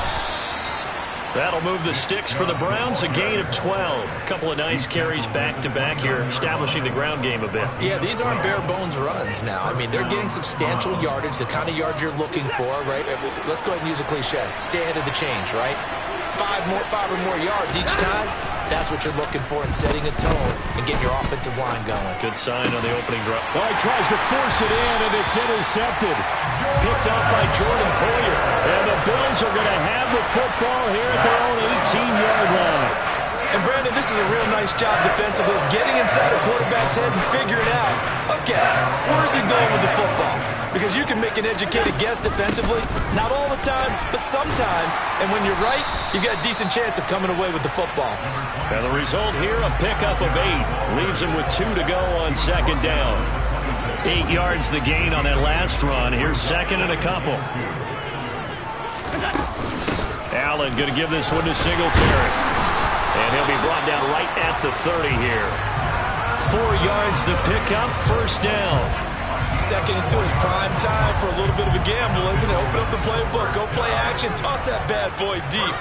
That'll move the sticks for the Browns, a gain of 12. A couple of nice carries back-to-back here, establishing the ground game a bit. Yeah, these aren't bare-bones runs now. I mean, they're getting substantial yardage, the kind of yards you're looking for, right? Let's go ahead and use a cliche. Stay ahead of the change, right? 5 or more yards each time. That's what you're looking for in setting a tone and getting your offensive line going. Good sign on the opening drive. Well, he tries to force it in, and it's intercepted. Picked up by Jordan Poyer. And the Bills are going to have the football here at their own 18-yard line. And, Brandon, this is a real nice job defensively of getting inside the quarterback's head and figuring out, okay, where's he going with the football? Because you can make an educated guess defensively, not all the time, but sometimes. And when you're right, you've got a decent chance of coming away with the football. And the result here, a pickup of 8. Leaves him with 2 to go on second down. 8 yards the gain on that last run. Here's second and a couple. Allen going to give this one to Singletary. And he'll be brought down right at the 30 here. 4 yards the pickup, first down. Second and 2 is prime time for a little bit of a gamble, isn't it? Open up the playbook, go play action, toss that bad boy deep.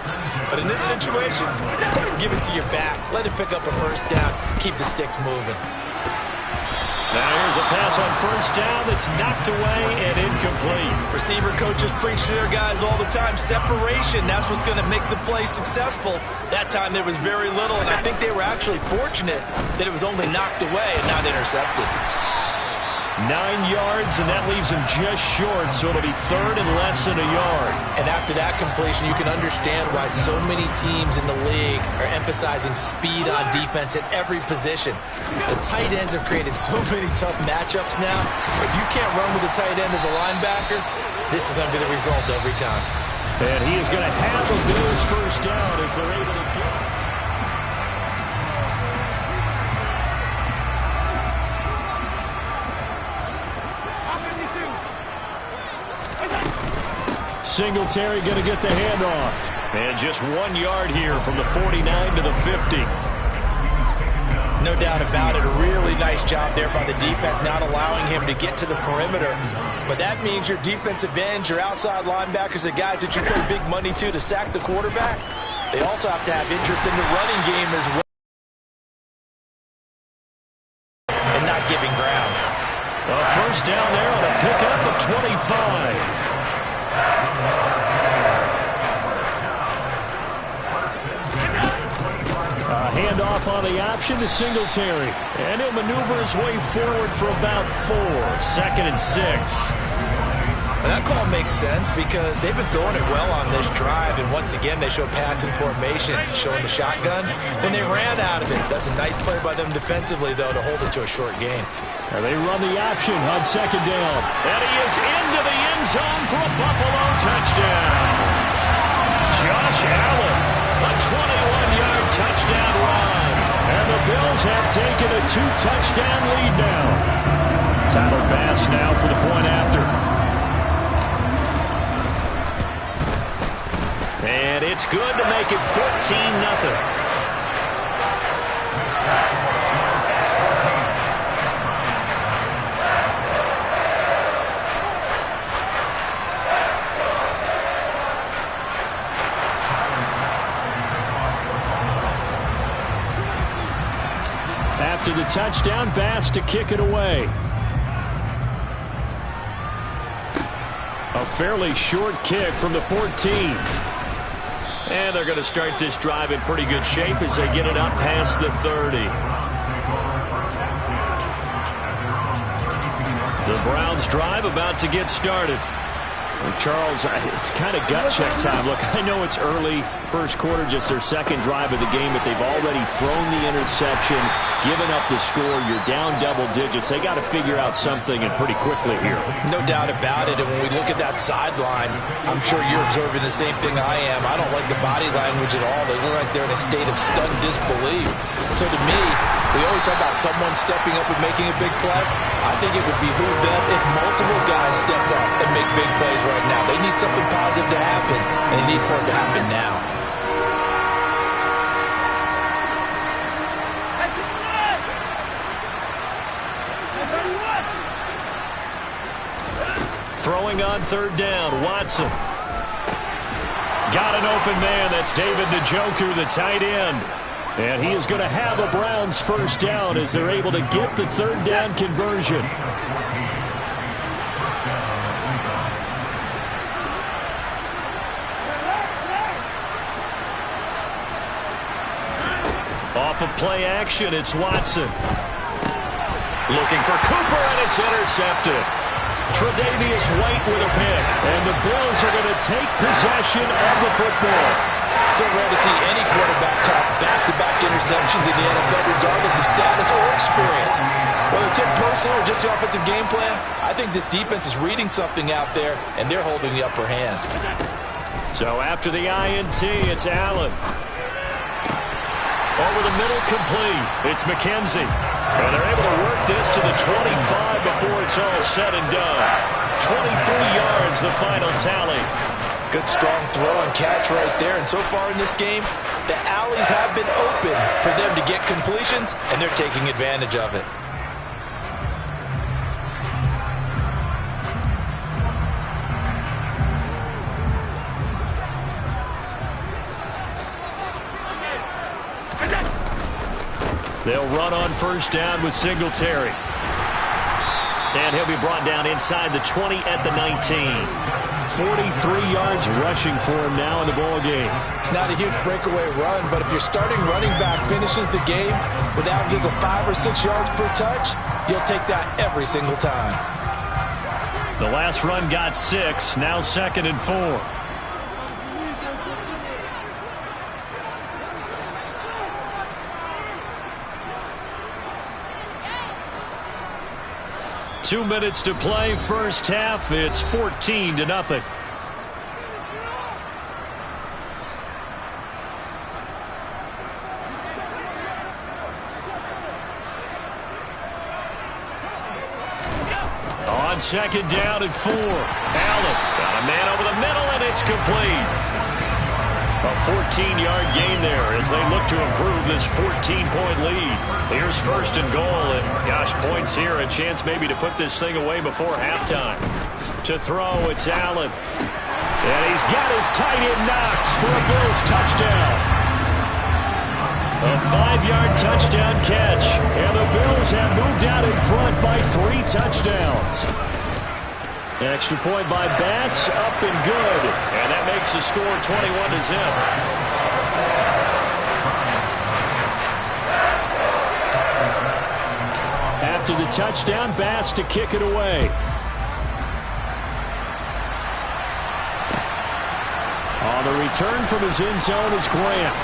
But in this situation, give it to your back. Let it pick up a first down. Keep the sticks moving. Now here's a pass on first down that's knocked away and incomplete. Receiver coaches preach to their guys all the time. Separation, that's what's going to make the play successful. That time there was very little, and I think they were actually fortunate that it was only knocked away and not intercepted. 9 yards, and that leaves him just short, so it'll be third and less than a yard. And after that completion, you can understand why so many teams in the league are emphasizing speed on defense at every position. The tight ends have created so many tough matchups now. If you can't run with a tight end as a linebacker, this is going to be the result every time. And he is going to have a Bills first down as they're able to get it. Singletary going to get the handoff. And just 1 yard here from the 49 to the 50. No doubt about it. A really nice job there by the defense, not allowing him to get to the perimeter. But that means your defensive ends, your outside linebackers, the guys that you pay big money to sack the quarterback, they also have to have interest in the running game as well. And not giving ground. A first down there on a pickup of 25. Handoff on the option to Singletary. And he'll maneuver his way forward for about 4. Second and 6. And that call makes sense because they've been throwing it well on this drive. And once again, they show passing formation, showing the shotgun. Then they ran out of it. That's a nice play by them defensively, though, to hold it to a short gain. And they run the option on second down. And he is into the end zone for a Buffalo touchdown. Josh Allen, a 21-yard touchdown run. And the Bills have taken a 2-touchdown lead now. Tyler Bass now for the point after. And it's good to make it 14-0. After the touchdown, Bass to kick it away. A fairly short kick from the 14. And they're going to start this drive in pretty good shape as they get it up past the 30. The Browns drive about to get started. And Charles, it's kind of gut check time. Look, I know it's early, first quarter, just their second drive of the game, but they've already thrown the interception, given up the score. You're down double digits. They got to figure out something, and pretty quickly here. No doubt about it. And when we look at that sideline, I'm sure you're observing the same thing I am. I don't like the body language at all. They look like they're in a state of stunned disbelief. So to me, we always talk about someone stepping up and making a big play. I think it would behoove them if multiple guys step up and make big plays right now. They need something positive to happen, and they need for it to happen now. Throwing on third down, Watson. Got an open man. That's David Njoku, the tight end. And he is going to have a Browns first down as they're able to get the third down conversion. Off of play action, it's Watson. Looking for Cooper, and it's intercepted. Tre'Davious White with a pick. And the Bills are going to take possession of the football. So rare to see any quarterback toss back-to-back interceptions in the NFL, regardless of status or experience. Whether it's him personally or just the offensive game plan, I think this defense is reading something out there, and they're holding the upper hand. So after the INT, it's Allen. Over the middle, complete. It's McKenzie. And they're able to work this to the 25 before it's all said and done. 23 yards, the final tally. Good strong throw and catch right there. And so far in this game, the alleys have been open for them to get completions, and they're taking advantage of it. They'll run on first down with Singletary. And he'll be brought down inside the 20 at the 19. 43 yards rushing for him now in the ball game. It's not a huge breakaway run, but if your starting running back finishes the game with averages of 5 or 6 yards per touch, you'll take that every single time. The last run got 6, now 2nd and 4. Two minutes to play, first half. It's 14-0. On second down and 4. Allen got a man over the middle, and it's complete. A 14-yard gain there as they look to improve this 14-point lead. Here's first and goal, and gosh, points here, a chance maybe to put this thing away before halftime. To throw, it's Allen. And he's got his tight end Knox for a Bills touchdown. A 5-yard touchdown catch, and the Bills have moved out in front by 3 touchdowns. Extra point by Bass, up and good. And that makes the score 21-0. After the touchdown, Bass to kick it away. On the return from his end zone is Graham.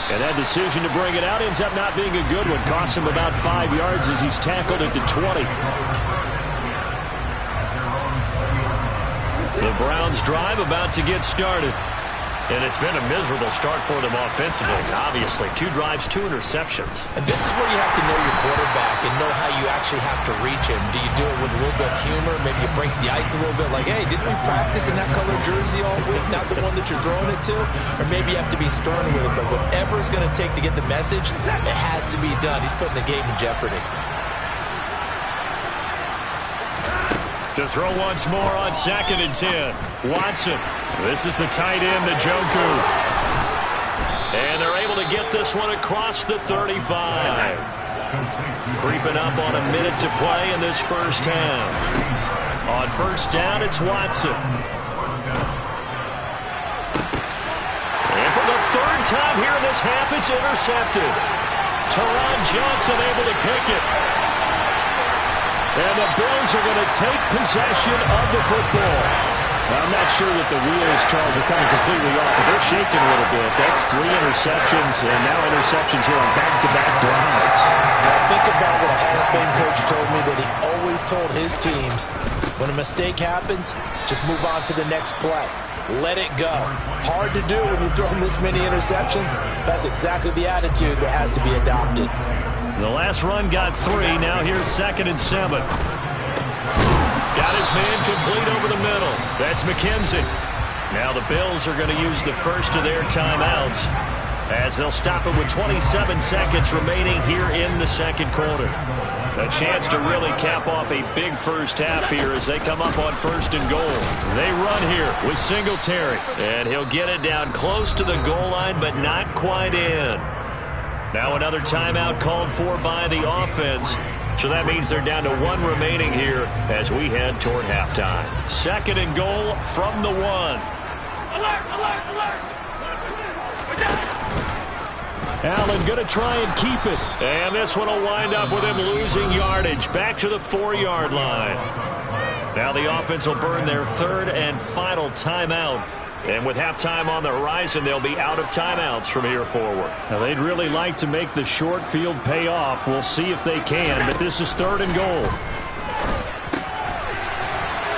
And that decision to bring it out ends up not being a good one. Costs him about 5 yards as he's tackled at the 20. The Browns drive about to get started. And it's been a miserable start for them offensively, obviously. 2 drives, 2 interceptions. And this is where you have to know your quarterback and know how you actually have to reach him. Do you do it with a little bit of humor? Maybe you break the ice a little bit like, hey, didn't we practice in that color jersey all week, not the one that you're throwing it to? Or maybe you have to be stern with it. But whatever it's going to take to get the message, it has to be done. He's putting the game in jeopardy. To throw once more on 2nd and 10. Watson. This is the tight end, Njoku. And they're able to get this one across the 35. Creeping up on a minute to play in this first half. On first down, it's Watson. time here in this half. It's intercepted. Teron Johnson able to pick it. And the Bills are going to take possession of the football. I'm not sure that the wheels, Charles, are coming completely off, but they're shaking a little bit. That's 3 interceptions, and now interceptions here on back-to-back drives. Now think about what a Hall of Fame coach told me, that he always told his teams, when a mistake happens, just move on to the next play. Let it go. Hard to do when you're throwing this many interceptions. That's exactly the attitude that has to be adopted. The last run got 3. Now here's 2nd and 7. Got his man complete over the middle. That's McKenzie. Now the Bills are going to use the first of their timeouts as they'll stop it with 27 seconds remaining here in the second quarter. A chance to really cap off a big first half here as they come up on 1st and goal. They run here with Singletary, and he'll get it down close to the goal line, but not quite in. Now another timeout called for by the offense. So that means they're down to 1 remaining here as we head toward halftime. 2nd and goal from the 1. Alert, alert, alert! Allen going to try and keep it. And this one will wind up with him losing yardage. Back to the 4-yard line. Now the offense will burn their 3rd and final timeout. And with halftime on the horizon, they'll be out of timeouts from here forward. Now, they'd really like to make the short field pay off. We'll see if they can, but this is 3rd and goal.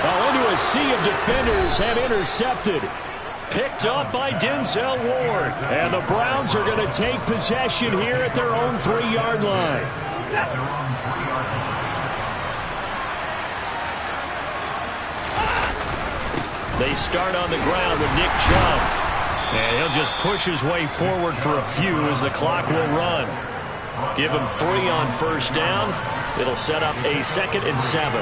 Well, into a sea of defenders have intercepted. Picked up by Denzel Ward. And the Browns are going to take possession here at their own 3-yard line. They start on the ground with Nick Chubb. And he'll just push his way forward for a few as the clock will run. Give him 3 on 1st down. It'll set up a 2nd and 7.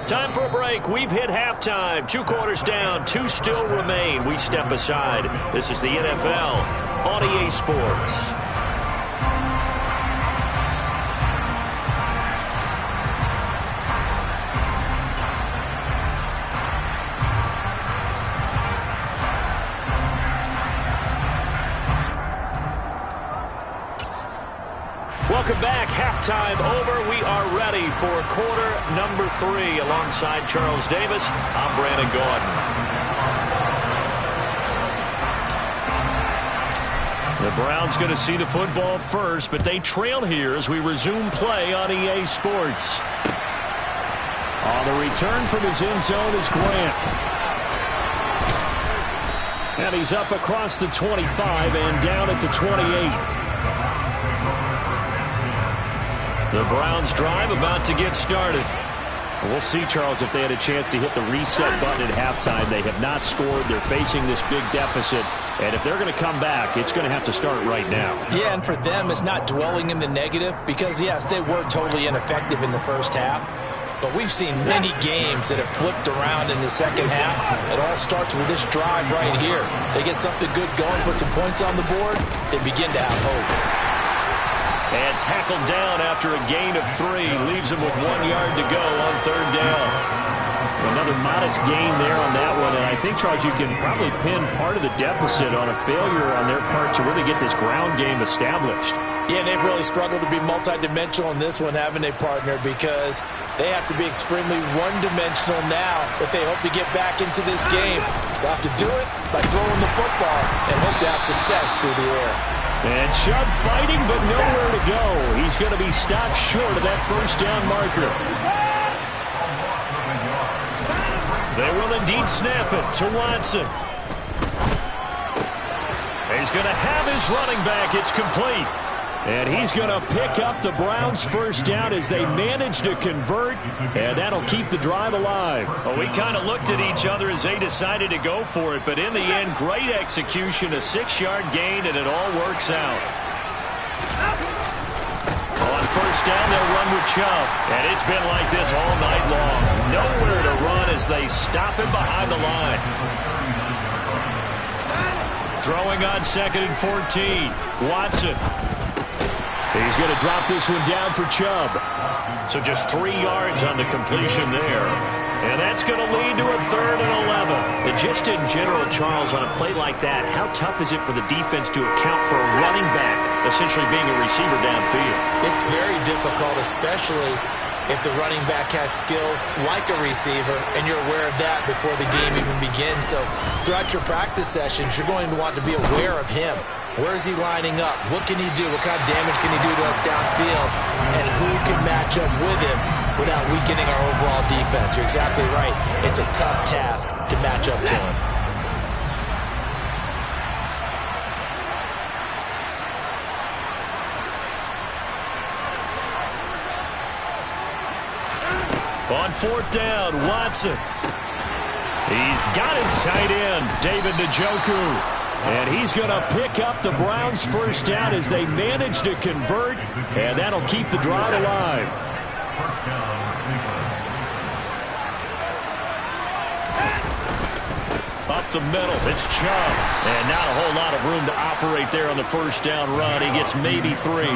Time for a break. We've hit halftime. 2 quarters down. 2 still remain. We step aside. This is the NFL on EA Sports. Welcome back. Halftime over. We are ready for quarter number 3. Alongside Charles Davis, I'm Brandon Gordon. The Browns going to see the football first, but they trail here as we resume play on EA Sports. On the return from his end zone is Grant. And he's up across the 25 and down at the 28. The Browns drive about to get started. We'll see, Charles, if they had a chance to hit the reset button at halftime. They have not scored. They're facing this big deficit. And if they're going to come back, it's going to have to start right now. Yeah, and for them, it's not dwelling in the negative because, yes, they were totally ineffective in the first half. But we've seen many games that have flipped around in the second half. It all starts with this drive right here. They get something good going, put some points on the board, they begin to have hope. And tackled down after a gain of 3. Leaves him with 1 yard to go on 3rd down. Another modest gain there on that one. And I think, Charles, you can probably pin part of the deficit on a failure on their part to really get this ground game established. Yeah, they've really struggled to be multidimensional in this one, haven't they, partner? Because they have to be extremely one-dimensional now if they hope to get back into this game. They'll have to do it by throwing the football and hope to have success through the air. And Chubb fighting, but nowhere to go. He's going to be stopped short of that 1st down marker. They will indeed snap it to Watson. He's going to have his running back. It's complete. And he's going to pick up the Browns' 1st down as they manage to convert, and that'll keep the drive alive. Well, we kind of looked at each other as they decided to go for it, but in the end, great execution, a 6-yard gain, and it all works out. On 1st down, they'll run with Chubb, and it's been like this all night long. Nowhere to run as they stop him behind the line. Throwing on 2nd and 14, Watson. He's going to drop this one down for Chubb. So just 3 yards on the completion there. And that's going to lead to a 3rd and 11. And just in general, Charles, on a play like that, how tough is it for the defense to account for a running back essentially being a receiver downfield? It's very difficult, especially if the running back has skills like a receiver, and you're aware of that before the game even begins. So throughout your practice sessions, you're going to want to be aware of him. Where is he lining up? What can he do? What kind of damage can he do to us downfield? And who can match up with him without weakening our overall defense? You're exactly right. It's a tough task to match up to him. On 4th down, Watson. He's got his tight end, David Njoku. And he's going to pick up the Browns' 1st down as they manage to convert, and that'll keep the drive alive. Up the middle, it's Chubb. And not a whole lot of room to operate there on the 1st down run. He gets maybe 3.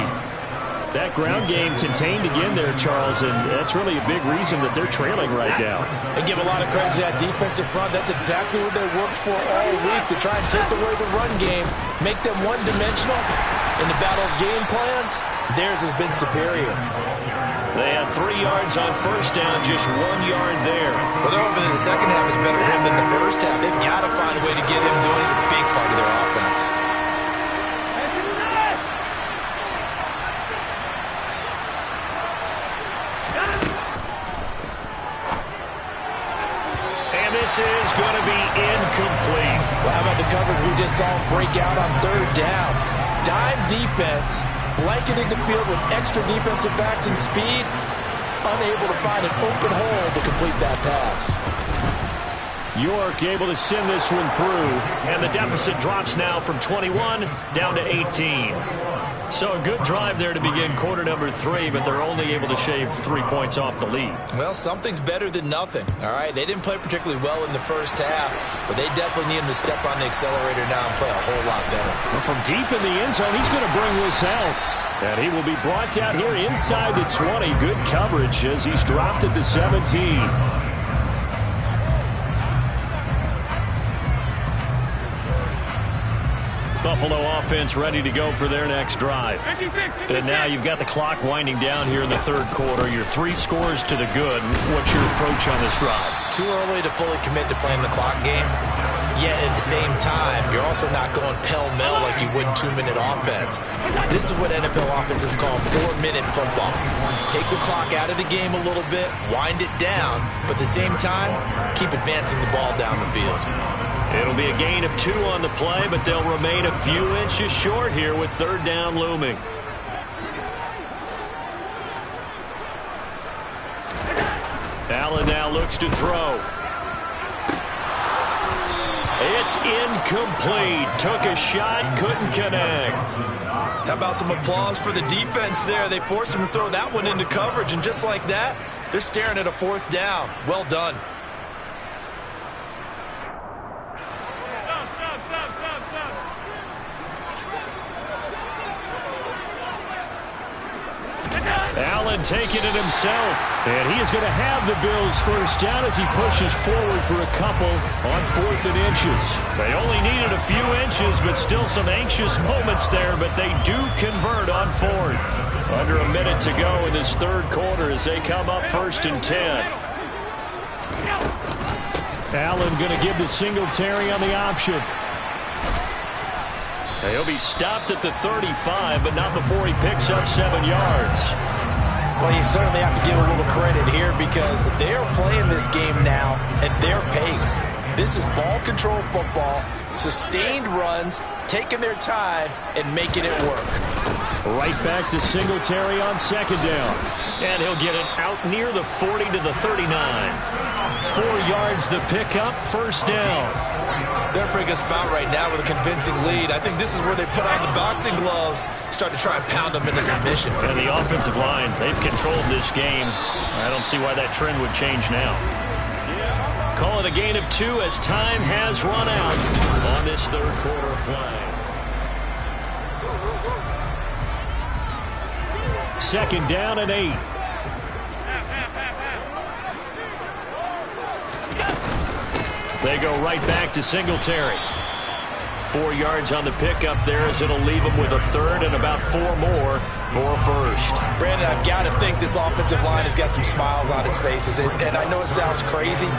That ground game contained again there, Charles, and that's really a big reason that they're trailing right now. And give a lot of credit to that defensive front. That's exactly what they worked for all week, to try and take away the run game, make them one-dimensional. In the battle of game plans, theirs has been superior. They had 3 yards on 1st down, just 1 yard there. Well, they're hoping that the second half is better for him than the first half. They've got to find a way to get him going. He's a big part of their offense. This is going to be incomplete. Well, how about the coverage we just saw him break out on 3rd down? Dime defense, blanketing the field with extra defensive backs and speed, unable to find an open hole to complete that pass. York able to send this one through, and the deficit drops now from 21 down to 18. So a good drive there to begin quarter number 3, but they're only able to shave 3 points off the lead. Well, something's better than nothing, all right? They didn't play particularly well in the first half, but they definitely need him to step on the accelerator now and play a whole lot better. Well, from deep in the end zone, he's going to bring this out. And he will be brought down here inside the 20. Good coverage as he's dropped at the 17. Buffalo offense ready to go for their next drive. And now you've got the clock winding down here in the 3rd quarter. Your 3 scores to the good. What's your approach on this drive? Too early to fully commit to playing the clock game. Yet at the same time, you're also not going pell-mell like you would in 2-minute offense. This is what NFL offenses call 4-minute football. Take the clock out of the game a little bit, wind it down, but at the same time, keep advancing the ball down the field. It'll be a gain of 2 on the play, but they'll remain a few inches short here with 3rd down looming. Allen now looks to throw. It's incomplete. Took a shot, couldn't connect. How about some applause for the defense there? They forced him to throw that one into coverage, and just like that, they're staring at a 4th down. Well done. Allen taking it himself, and he is going to have the Bills' 1st down as he pushes forward for a couple on 4th and inches. They only needed a few inches, but still some anxious moments there, but they do convert on 4th. Under a minute to go in this 3rd quarter as they come up 1st and 10. Allen going to give the Singletary on the option. He'll be stopped at the 35, but not before he picks up 7 yards. Well, you certainly have to give a little credit here because they're playing this game now at their pace. This is ball control football, sustained runs, taking their time, and making it work. Right back to Singletary on 2nd down. And he'll get it out near the 40 to the 39. 4 yards the pickup, 1st down. They're in a pretty good spot right now with a convincing lead. I think this is where they put on the boxing gloves, start to try and pound them into submission. And the offensive line, they've controlled this game. I don't see why that trend would change now. Call it a gain of 2 as time has run out on this 3rd quarter play. 2nd down and 8. They go right back to Singletary. 4 yards on the pickup there as it'll leave them with a third and about 4 more for a first. Brandon, I've got to think this offensive line has got some smiles on its faces. And I know it sounds crazy,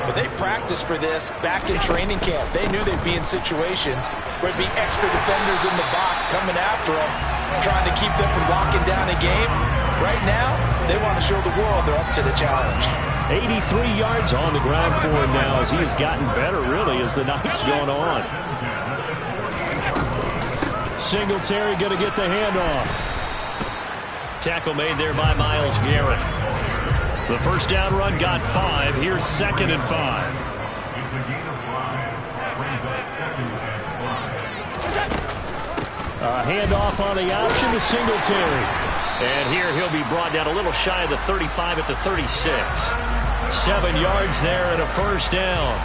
but they practiced for this back in training camp. They knew they'd be in situations where it'd be extra defenders in the box coming after them, trying to keep them from locking down a game. Right now, they want to show the world they're up to the challenge. 83 yards on the ground for him now as he has gotten better, really, as the night's gone on. Singletary going to get the handoff. Tackle made there by Myles Garrett. The first down run got 5. Here's 2nd and 5. A handoff on the option to Singletary. And here he'll be brought down a little shy of the 35 at the 36. 7 yards there and a first down.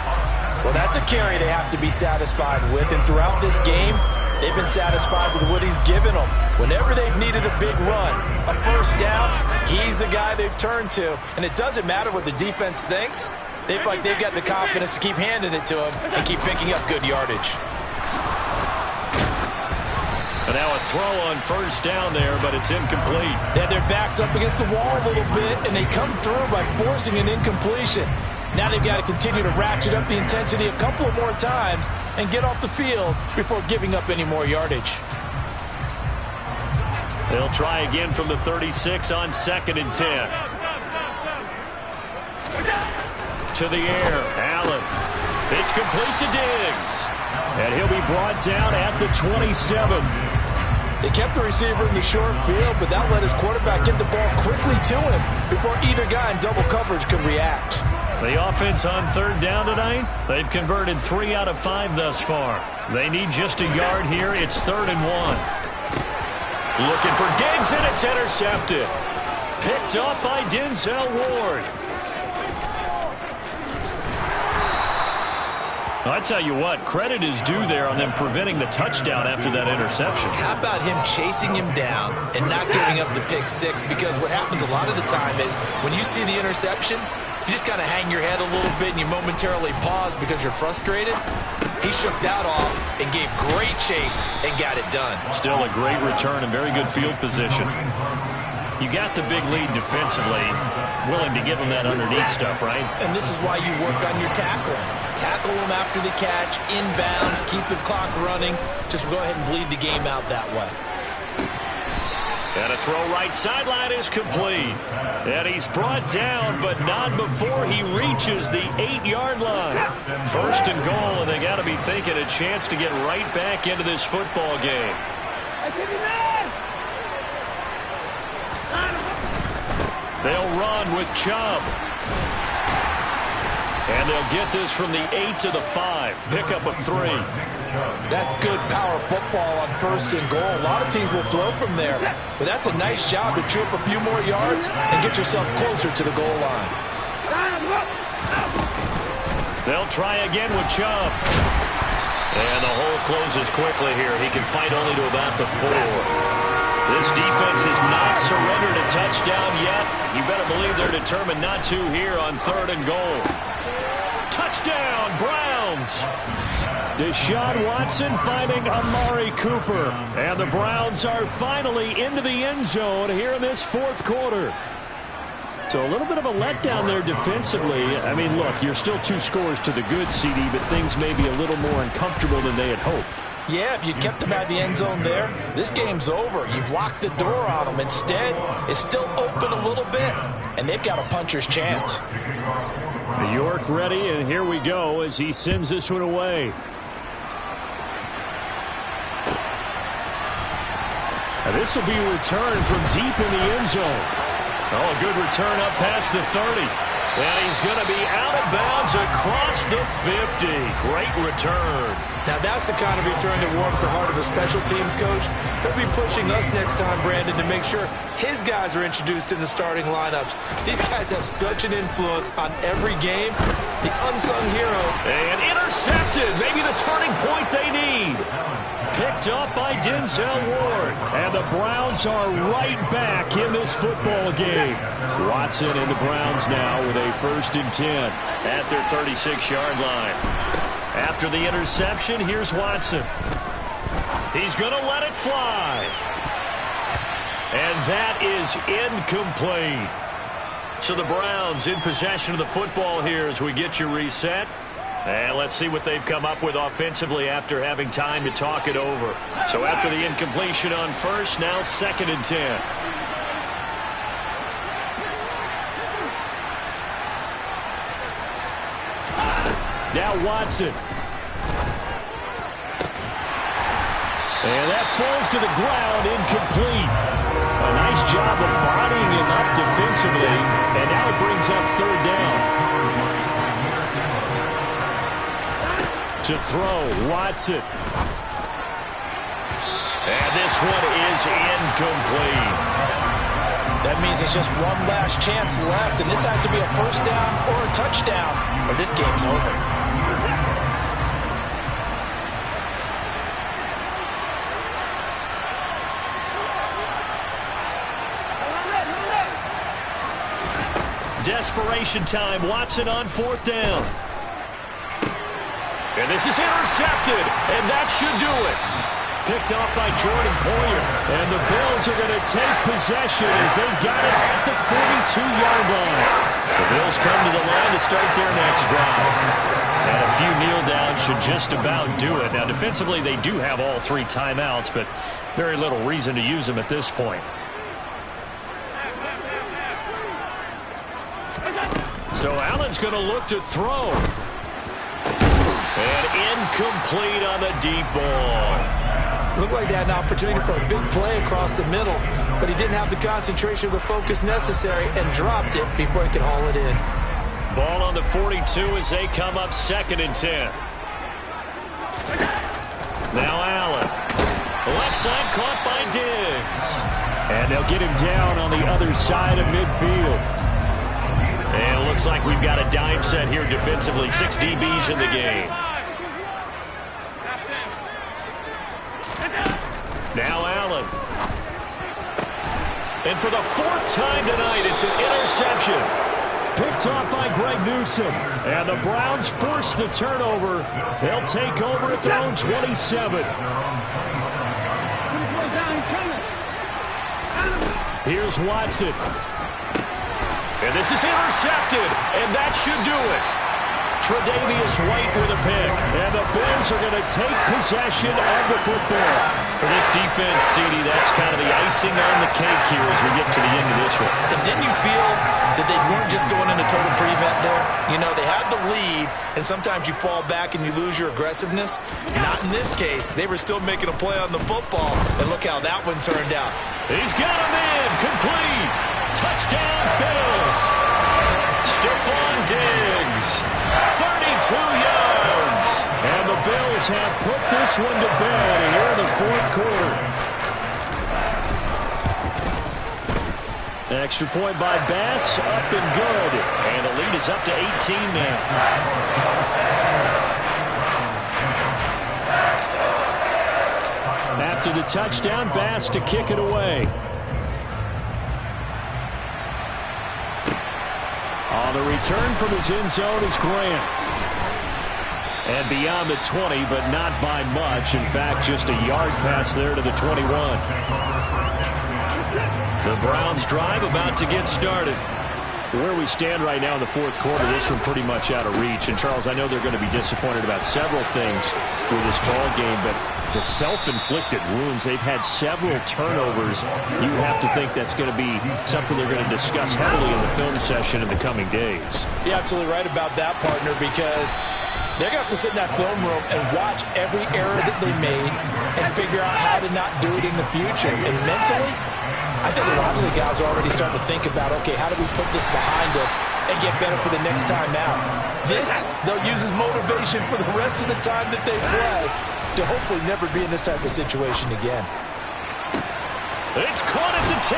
Well, that's a carry they have to be satisfied with. And throughout this game, they've been satisfied with what he's given them. Whenever they've needed a big run, a first down, he's the guy they've turned to. And it doesn't matter what the defense thinks. They feel like they've got the confidence to keep handing it to him and keep picking up good yardage. And now a throw on first down there, but it's incomplete. They had their backs up against the wall a little bit, and they come through by forcing an incompletion. Now they've got to continue to ratchet up the intensity a couple of more times and get off the field before giving up any more yardage. They'll try again from the 36 on 2nd and 10. To the air, Allen. It's complete to Diggs. And he'll be brought down at the 27. They kept the receiver in the short field, but that let his quarterback get the ball quickly to him before either guy in double coverage could react. The offense on 3rd down tonight, they've converted 3 out of 5 thus far. They need just a yard here. It's 3rd and 1. Looking for Diggs, and it's intercepted. Picked up by Denzel Ward. I tell you what, credit is due there on them preventing the touchdown after that interception. How about him chasing him down and not giving up the pick six? Because what happens a lot of the time is when you see the interception, you just kind of hang your head a little bit and you momentarily pause because you're frustrated. He shook that off and gave great chase and got it done. Still a great return and very good field position. You got the big lead defensively, willing to give them that underneath stuff, right? And this is why you work on your tackling. Tackle them after the catch, inbounds, keep the clock running. Just go ahead and bleed the game out that way. And a throw right sideline is complete. And he's brought down, but not before he reaches the 8-yard line. 1st and goal, and they got to be thinking a chance to get right back into this football game. They'll run with Chubb. And they'll get this from the 8 to the 5. Pickup of 3. That's good power football on 1st and goal. A lot of teams will throw from there. But that's a nice job to chew up a few more yards and get yourself closer to the goal line. They'll try again with Chubb. And the hole closes quickly here. He can fight only to about the 4. This defense has not surrendered a touchdown yet. You better believe they're determined not to here on 3rd and goal. Touchdown, Browns! Deshaun Watson finding Amari Cooper. And the Browns are finally into the end zone here in this 4th quarter. So a little bit of a letdown there defensively. I mean, look, you're still 2 scores to the good, CD, but things may be a little more uncomfortable than they had hoped. Yeah, if you kept them out of the end zone there, this game's over. You've locked the door on them. Instead, it's still open a little bit, and they've got a puncher's chance. York ready, and here we go as he sends this one away. And this will be a return from deep in the end zone. Oh, a good return up past the 30. And he's going to be out of bounds across the 50. Great return. Now that's the kind of return that warms the heart of a special teams coach. He'll be pushing us next time, Brandon, to make sure his guys are introduced in the starting lineups. These guys have such an influence on every game. The unsung hero. And intercepted. Maybe the turning point they need. picked up by Denzel Ward. And the Browns are right back in this football game. Watson and the Browns now with a 1st and 10 at their 36-yard line. After the interception, here's Watson. He's going to let it fly. And that is incomplete. So the Browns in possession of the football here as we get you reset. And let's see what they've come up with offensively after having time to talk it over. So after the incompletion on 1st, now 2nd and 10. Now Watson. And that falls to the ground, incomplete. A nice job of bodying him up defensively, and now it brings up 3rd down. To throw, Watson. And this one is incomplete. That means there's just one last chance left, and this has to be a 1st down or a touchdown, or this game's over. Desperation time. Watson on 4th down. And this is intercepted, and that should do it. Picked off by Jordan Poyer. And the Bills are going to take possession as they've got it at the 42-yard line. The Bills come to the line to start their next drive. And a few kneel downs should just about do it. Now, defensively, they do have all 3 timeouts, but very little reason to use them at this point. So Allen's going to look to throw. And incomplete on the deep ball. Looked like they had an opportunity for a big play across the middle, but he didn't have the concentration or the focus necessary and dropped it before he could haul it in. Ball on the 42 as they come up 2nd and 10. Now Allen. Left side caught by Diggs. And they'll get him down on the other side of midfield. And it looks like we've got a dime set here defensively. 6 DBs in the game. Now Allen. And for the 4th time tonight, it's an interception. Picked off by Greg Newsome. And the Browns force the turnover. They'll take over at their own 27. Here's Watson. And this is intercepted, and that should do it. Tre'Davious White with a pick. And the Bills are going to take possession of the football. For this defense, CD, that's kind of the icing on the cake here as we get to the end of this one. And didn't you feel that they weren't just going into total prevent there? You know, they had the lead, and sometimes you fall back and you lose your aggressiveness. Not in this case. They were still making a play on the football, and look how that one turned out. He's got him in. Complete. Touchdown, Bills. Stephon Diggs. 32 yards. And the Bills have put this one to bed here in the 4th quarter. Extra point by Bass, up and good. And the lead is up to 18 now. After the touchdown, Bass to kick it away. On the return from his end zone is Grant. And beyond the 20, but not by much. In fact, just a yard pass there to the 21. The Browns drive about to get started. Where we stand right now in the 4th quarter, this one pretty much out of reach. And, Charles, I know they're going to be disappointed about several things with this ball game, but the self-inflicted wounds, they've had several turnovers. You have to think that's going to be something they're going to discuss heavily in the film session in the coming days. You're absolutely right about that, partner, because they're going to have to sit in that film room and watch every error that they made and figure out how to not do it in the future. And mentally, I think a lot of the guys are already starting to think about, okay, how do we put this behind us and get better for the next time out? This, they'll use as motivation for the rest of the time that they play to hopefully never be in this type of situation again. It's caught at the 10.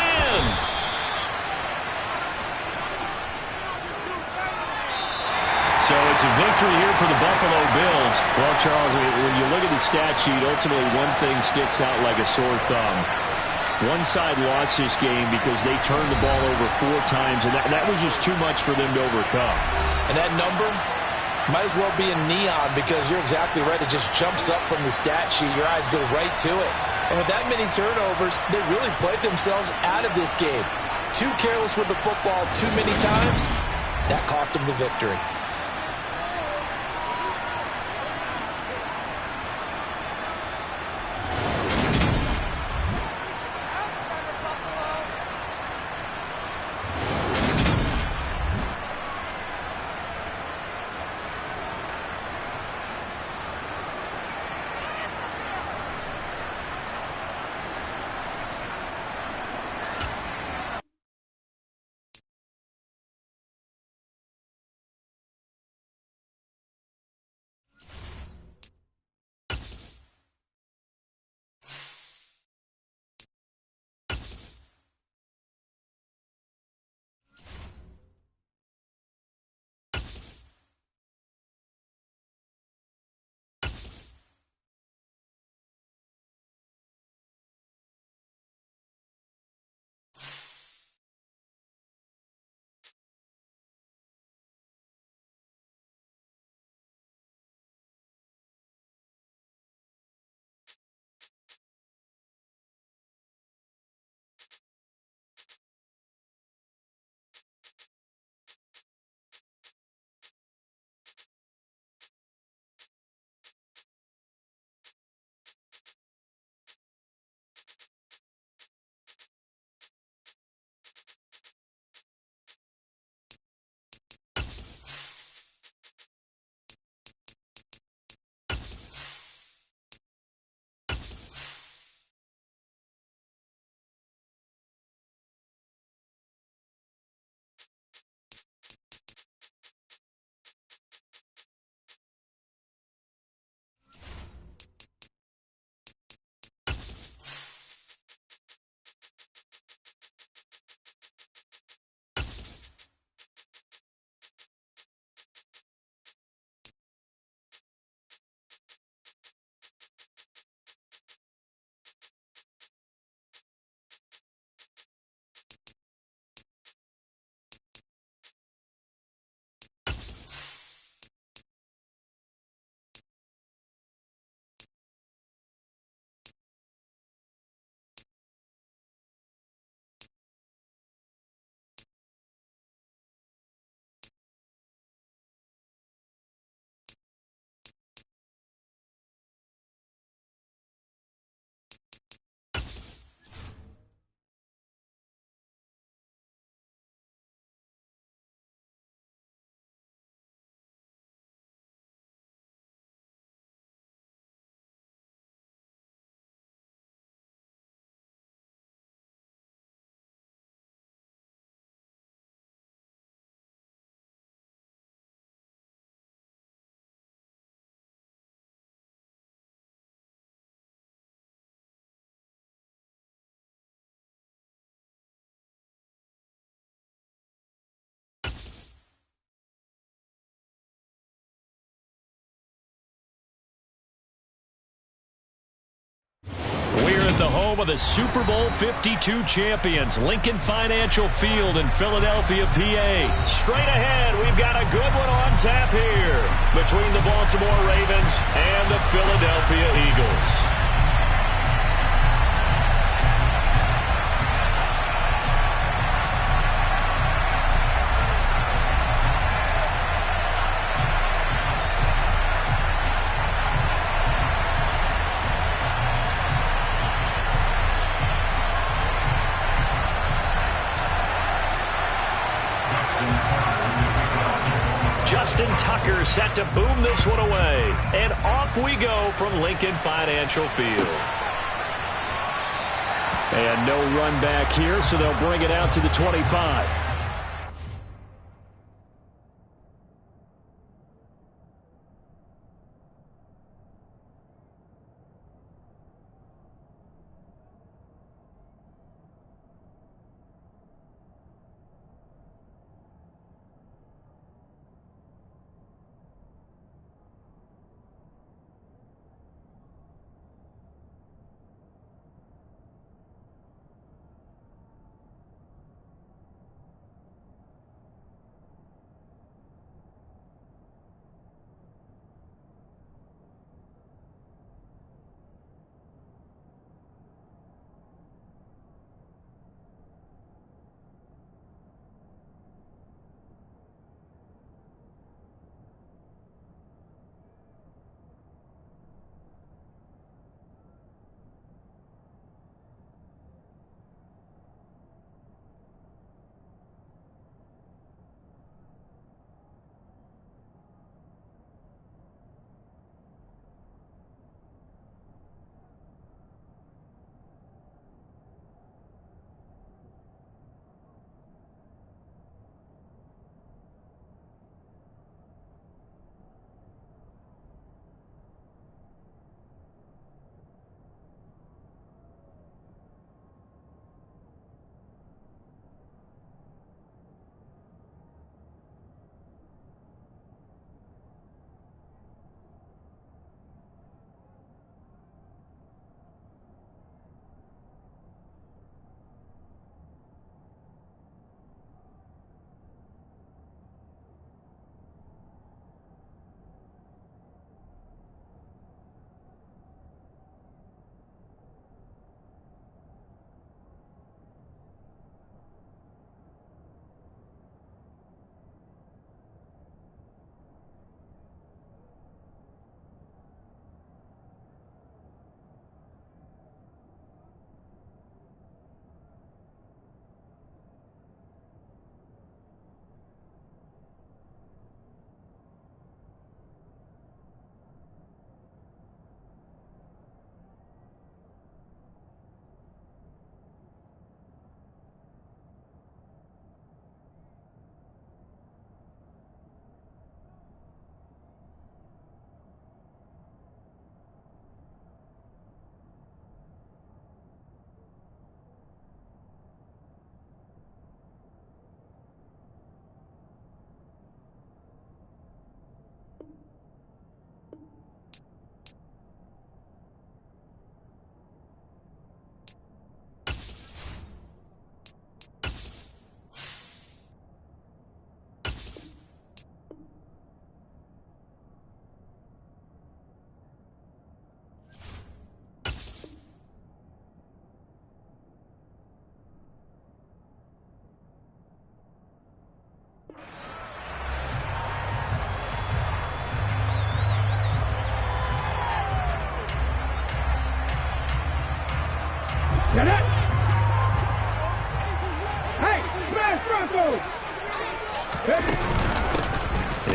So it's It's a victory here for the Buffalo Bills. Well, Charles, when you look at the stat sheet, ultimately one thing sticks out like a sore thumb. One side lost this game because they turned the ball over 4 times, and that was just too much for them to overcome. And that number might as well be in neon because you're exactly right. It just jumps up from the stat sheet. Your eyes go right to it. And with that many turnovers, they really played themselves out of this game. Too careless with the football too many times. That cost them the victory. We're at the home of the Super Bowl 52 champions, Lincoln Financial Field in Philadelphia, PA. Straight ahead, we've got a good one on tap here between the Baltimore Ravens and the Philadelphia Eagles. Justin Tucker set to boom this one away. And off we go from Lincoln Financial Field. And no run back here, so they'll bring it out to the 25.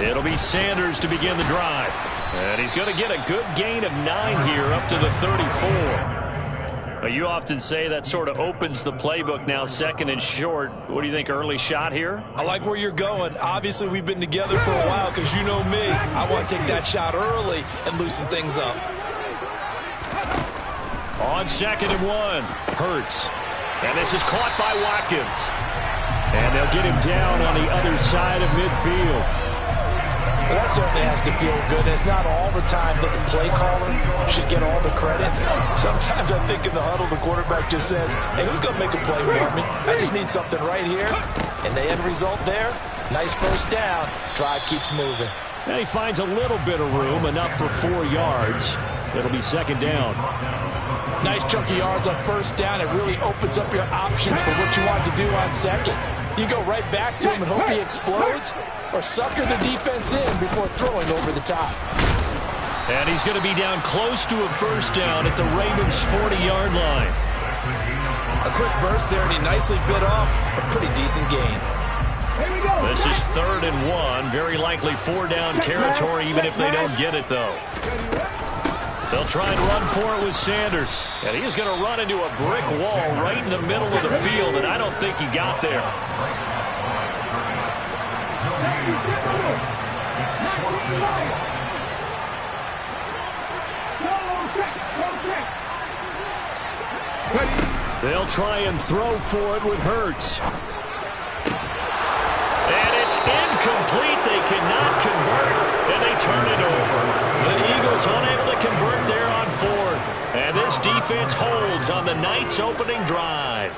It'll be Sanders to begin the drive. And he's going to get a good gain of 9 here up to the 34. You often say that sort of opens the playbook now, second and short. What do you think, early shot here? I like where you're going. Obviously, we've been together for a while because you know me. I want to take that shot early and loosen things up. On 2nd and 1, Hurts. And this is caught by Watkins. And they'll get him down on the other side of midfield. Well, that certainly has to feel good. It's not all the time that the play caller should get all the credit. Sometimes I think in the huddle, the quarterback just says, hey, who's going to make a play for me? I just need something right here. And the end result there, nice first down. Drive keeps moving. And he finds a little bit of room, enough for 4 yards. It'll be 2nd down. Nice chunk of yards on first down. It really opens up your options for what you want to do on second. You go right back to him and hope he explodes, or sucker the defense in before throwing over the top. And he's going to be down close to a first down at the Ravens' 40-yard line. A quick burst there, and he nicely bit off a pretty decent gain. This is 3rd and 1. Very likely 4-down territory, even if they don't get it, though. They'll try and run for it with Sanders. And he's going to run into a brick wall right in the middle of the field, and I don't think he got there. They'll try and throw for it with Hurts. And it's incomplete. They cannot convert, and they turn it over. The Eagles unable to convert there on 4th. And this defense holds on the night's opening drive.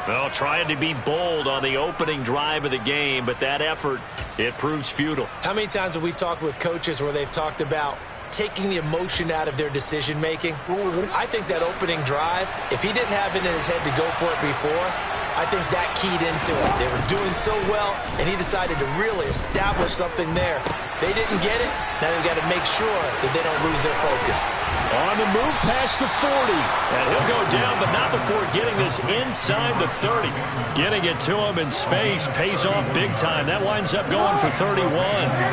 Well, trying to be bold on the opening drive of the game, but that effort, it proves futile. How many times have we talked with coaches where they've talked about taking the emotion out of their decision-making? I think that opening drive, if he didn't have it in his head to go for it before, I think that keyed into it. They were doing so well, and he decided to really establish something there. They didn't get it. Now they've got to make sure that they don't lose their focus. On the move past the 40. And he'll go down, but not before getting this inside the 30. Getting it to him in space pays off big time. That winds up going for 31.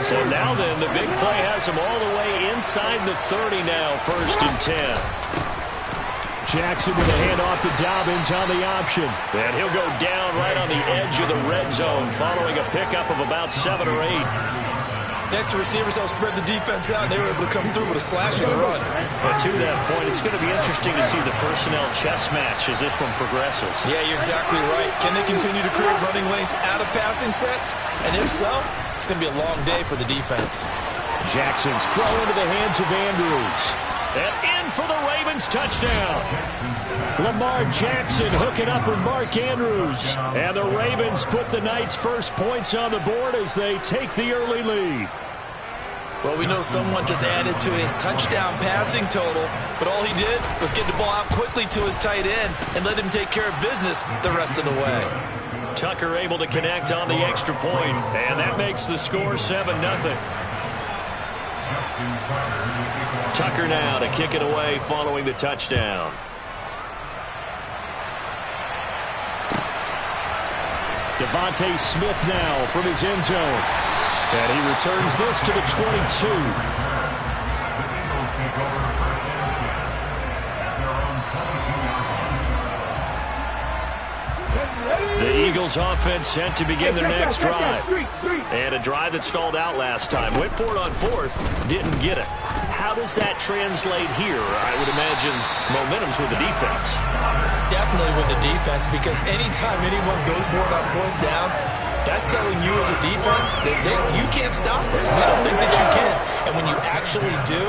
So now then, the big play has him all the way inside the 30 now, 1st and 10. Jackson with a handoff to Dobbins on the option. And he'll go down right on the edge of the red zone following a pickup of about 7 or 8. Next, the receivers helped spread the defense out, and they were able to come through with a slashing run. But to that point, it's going to be interesting to see the personnel chess match as this one progresses. Yeah, you're exactly right. Can they continue to create running lanes out of passing sets? And if so, it's going to be a long day for the defense. Jackson's throw into the hands of Andrews. And in for the Ravens touchdown. Lamar Jackson hooking up with Mark Andrews. And the Ravens put the night's first points on the board as they take the early lead. Well, we know someone just added to his touchdown passing total, but all he did was get the ball out quickly to his tight end and let him take care of business the rest of the way. Tucker able to connect on the extra point, and that makes the score 7-0. Tucker now to kick it away following the touchdown. Devontae Smith now from his end zone. And he returns this to the 22. The Eagles offense set to begin their next drive. And a drive that stalled out last time. Went for it on 4th, didn't get it. How does that translate here? I would imagine momentum's with the defense. Definitely with the defense, because anytime anyone goes for it on 4th down, that's telling you as a defense that you can't stop us. We don't think that you can. And when you actually do,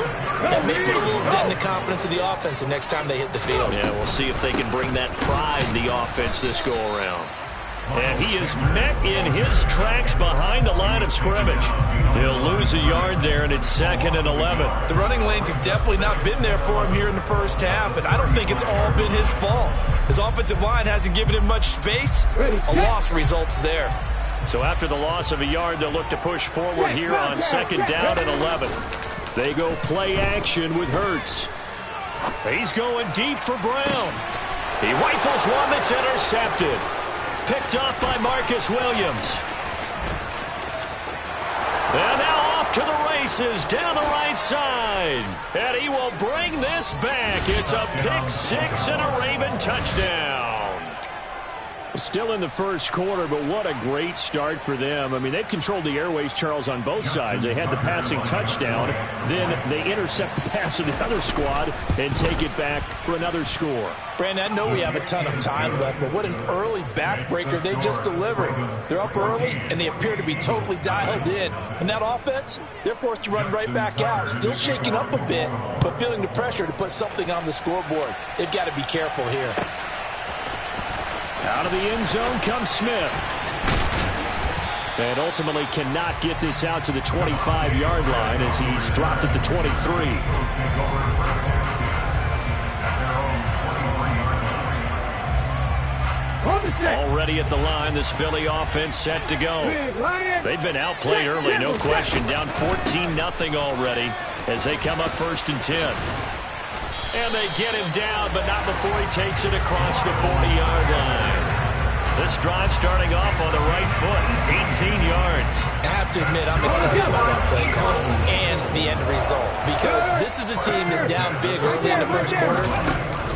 that may put a little dent in the confidence of the offense the next time they hit the field. Yeah, we'll see if they can bring that pride in the offense this go-around. And he is met in his tracks behind the line of scrimmage. He'll lose a yard there, and it's 2nd and 11. The running lanes have definitely not been there for him here in the first half, and I don't think it's all been his fault. His offensive line hasn't given him much space. A loss results there. So after the loss of a yard, they'll look to push forward here on 2nd down and 11. They go play action with Hurts. He's going deep for Brown. He rifles one that's intercepted. Picked off by Marcus Williams. And now off to the races down the right side. And he will bring this back. It's a pick six and a Raven touchdown. Still in the first quarter, but what a great start for them. I mean, they've controlled the airways, Charles, on both sides. They had the passing touchdown. Then they intercept the pass of the other squad and take it back for another score. Brandon, I know we have a ton of time left, but what an early backbreaker they just delivered. They're up early, and they appear to be totally dialed in. And that offense, they're forced to run right back out, still shaking up a bit, but feeling the pressure to put something on the scoreboard. They've got to be careful here. Out of the end zone comes Smith. And ultimately cannot get this out to the 25-yard line as he's dropped at the 23. Already at the line, this Philly offense set to go. They've been outplayed early, no question. Down 14-0 already as they come up 1st and 10. And they get him down, but not before he takes it across the 40-yard line. This drive starting off on the right foot, 18 yards. I have to admit, I'm excited about that play call and the end result, because this is a team that's down big early in the first quarter,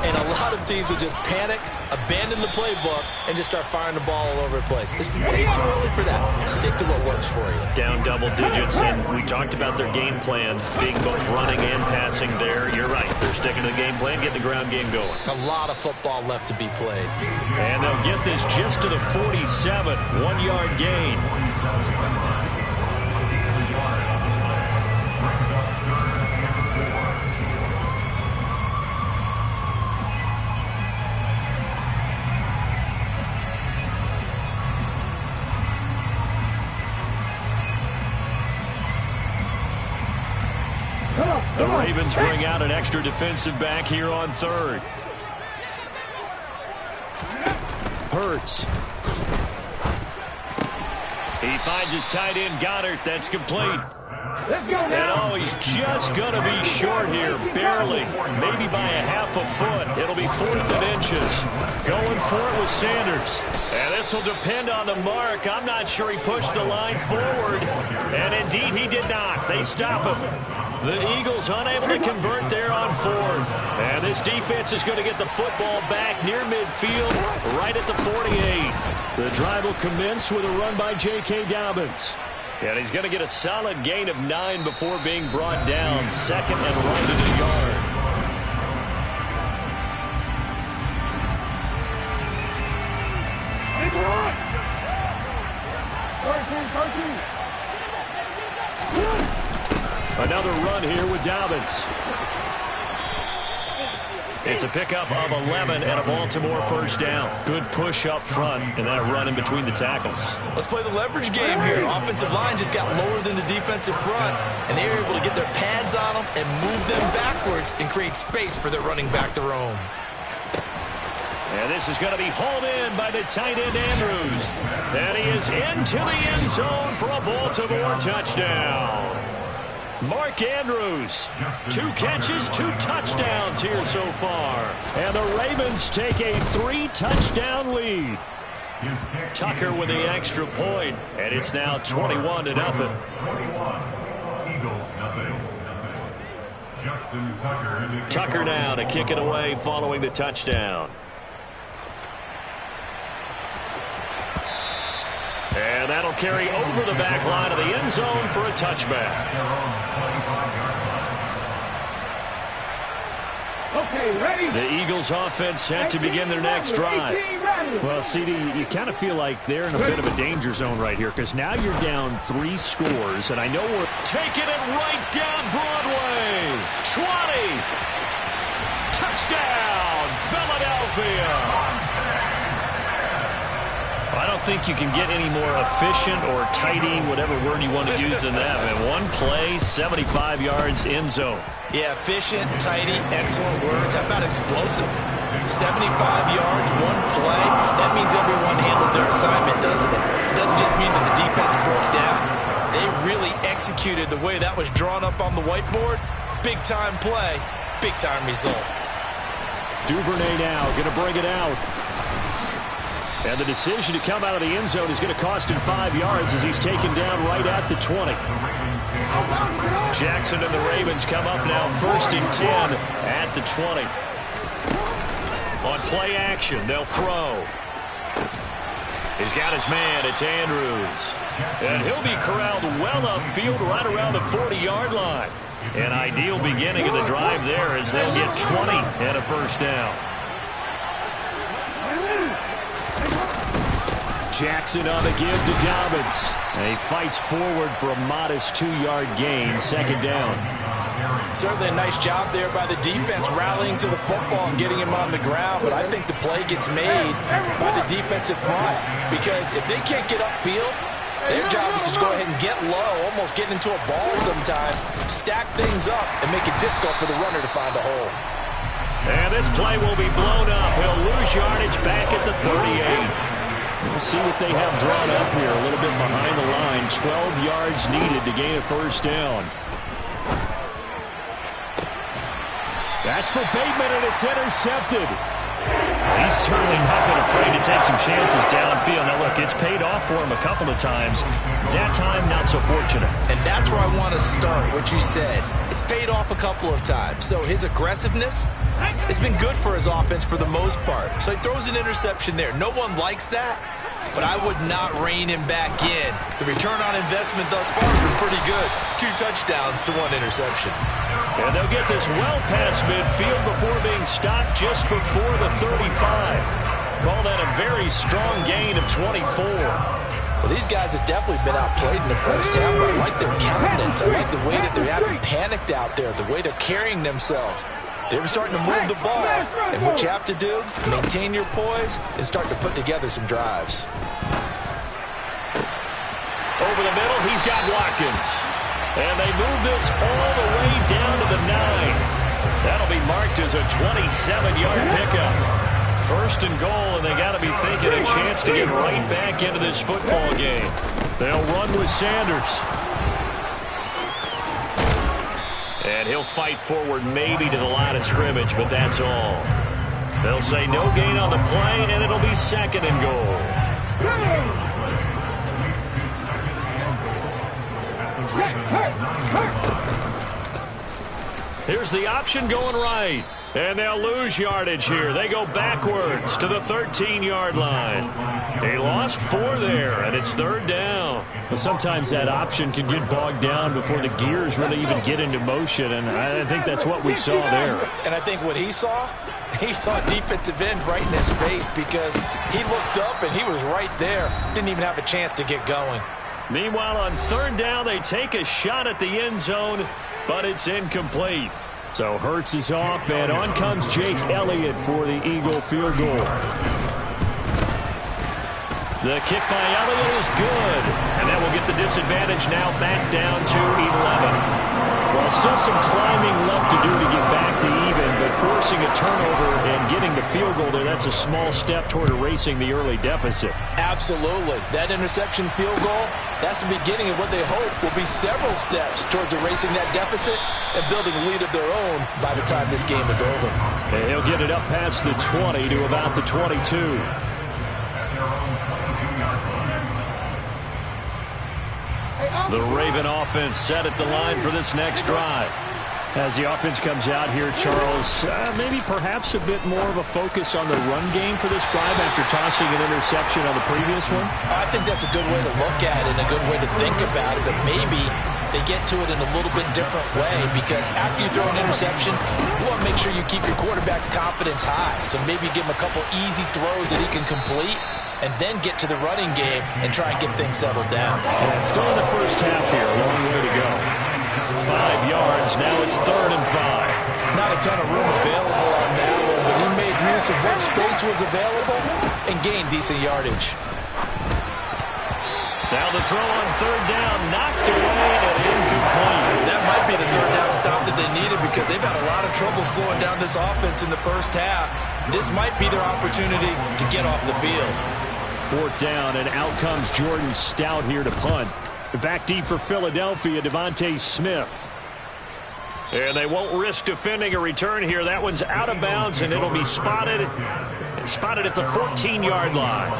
and a lot of teams will just panic, abandon the playbook, and just start firing the ball all over the place. It's way too early for that. Stick to what works for you. Down double digits, and we talked about their game plan being both running and passing there. You're right. They're sticking to the game plan, getting the ground game going. A lot of football left to be played. And they'll get this just to the 47, 1-yard gain. The Ravens bring out an extra defensive back here on 3rd. Hurts. He finds his tight end, Goddard. That's complete. And oh, he's just going to be short here, barely, maybe by a half a foot. It'll be 4th and inches. Going for it with Sanders. And this will depend on the mark. I'm not sure he pushed the line forward. And indeed, he did not. They stop him. The Eagles unable to convert there on 4th. And this defense is going to get the football back near midfield, right at the 48. The drive will commence with a run by J.K. Dobbins. And he's going to get a solid gain of 9 before being brought down. 2nd and right in the yard. It's on! 13. Another run here with Dobbins. It's a pickup of 11 and a Baltimore first down. Good push up front and that run in between the tackles. Let's play the leverage game here. Offensive line just got lower than the defensive front, and they were able to get their pads on them and move them backwards and create space for their running back to roam. And this is going to be hauled in by the tight end Andrews. And he is into the end zone for a Baltimore touchdown. Mark Andrews, 2 catches, 2 touchdowns here so far. And the Ravens take a 3-touchdown lead. Tucker with the extra point, and it's now 21-0. Tucker now to kick it away following the touchdown. And that'll carry over the back line of the end zone for a touchback. Okay, ready? The Eagles offense set to begin their next drive. Well, CD, you kind of feel like they're in a bit of a danger zone right here because now you're down 3 scores, and I know we're taking it right down Broadway. 20. Touchdown, Philadelphia. I don't think you can get any more efficient or tidy, whatever word you want to use in that. Man, 1 play, 75 yards, end zone. Yeah, efficient, tidy, excellent words. How about explosive? 75 yards, 1 play. That means everyone handled their assignment, doesn't it? It doesn't just mean that the defense broke down. They really executed the way that was drawn up on the whiteboard. Big-time play, big-time result. Duvernay now going to bring it out. And the decision to come out of the end zone is going to cost him 5 yards as he's taken down right at the 20. Jackson and the Ravens come up now 1st and 10 at the 20. On play action, they'll throw. He's got his man. It's Andrews. And he'll be corralled well upfield right around the 40-yard line. An ideal beginning of the drive there as they'll get 20 and a first down. Jackson on the give to Dobbins. And he fights forward for a modest 2-yard gain, 2nd down. Certainly a nice job there by the defense rallying to the football and getting him on the ground, but I think the play gets made by the defensive front because if they can't get upfield, their job is to go ahead and get low, almost get into a ball sometimes, stack things up, and make it difficult for the runner to find a hole. And this play will be blown up. He'll lose yardage back at the 38. We'll see what they have drawn up here a little bit behind the line. 12 yards needed to gain a first down. That's for Bateman, and it's intercepted. He's certainly not been afraid to take some chances downfield. Now, look, it's paid off for him a couple of times. That time, not so fortunate. And that's where I want to start, what you said. It's paid off a couple of times. So his aggressiveness has been good for his offense for the most part. So he throws an interception there. No one likes that, but I would not rein him back in. The return on investment thus far has been pretty good. 2 touchdowns to 1 interception. And they'll get this well past midfield before being stopped just before the 35. Call that a very strong gain of 24. Well, these guys have definitely been outplayed in the first half, but I like their countenance. I like the way that they haven't panicked out there, the way they're carrying themselves. They were starting to move the ball, and what you have to do, maintain your poise and start to put together some drives. Over the middle, he's got Watkins. And they move this all the way down to the 9. That'll be marked as a 27-yard pickup. 1st and goal, and they got to be thinking a chance to get right back into this football game. They'll run with Sanders. And he'll fight forward maybe to the line of scrimmage, but that's all. They'll say no gain on the play, and it'll be 2nd and goal. Here's the option going right. And they'll lose yardage here. They go backwards to the 13-yard line. They lost 4 there, and it's 3rd down. Well, sometimes that option can get bogged down before the gears really even get into motion, and I think that's what we saw there. And I think what he saw defensive end right in his face because he looked up and he was right there. Didn't even have a chance to get going. Meanwhile, on 3rd down, they take a shot at the end zone, but it's incomplete. So Hurts is off, and on comes Jake Elliott for the Eagle field goal. The kick by Elliott is good, and that will get the disadvantage now back down to 11. Well, still some climbing left to do to get back to even, but forcing a turnover and getting the field goal there, that's a small step toward erasing the early deficit. Absolutely. That interception field goal, that's the beginning of what they hope will be several steps towards erasing that deficit and building a lead of their own by the time this game is over. And he'll get it up past the 20 to about the 22. The Raven offense set at the line for this next drive. As the offense comes out here, Charles, maybe perhaps a bit more of a focus on the run game for this drive after tossing an interception on the previous one? I think that's a good way to look at it and a good way to think about it, but maybe they get to it in a little bit different way because after you throw an interception, you want to make sure you keep your quarterback's confidence high. So maybe give him a couple easy throws that he can complete and then get to the running game and try and get things settled down. And still in the first half here, a long way to go. 5 yards, now it's 3rd and 5. Not a ton of room available on that one, but he made use of what space was available and gained decent yardage. Now the throw on 3rd down, knocked away and incomplete. That might be the 3rd down stop that they needed because they've had a lot of trouble slowing down this offense in the first half. This might be their opportunity to get off the field. 4th down, and out comes Jordan Stout here to punt. Back deep for Philadelphia, Devontae Smith. And they won't risk defending a return here. That one's out of bounds, and it'll be spotted at the 14-yard line.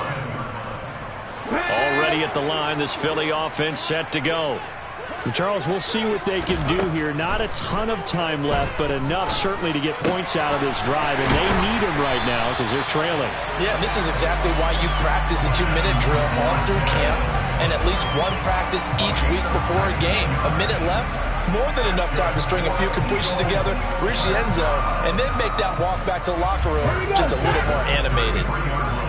Already at the line, this Philly offense set to go. Charles, we'll see what they can do here. Not a ton of time left, but enough certainly to get points out of this drive, and they need them right now because they're trailing. Yeah, this is exactly why you practice a 2-minute drill all through camp and at least one practice each week before a game. A minute left, more than enough time to string a few completions together, reach the end zone, and then make that walk back to the locker room just a little more animated.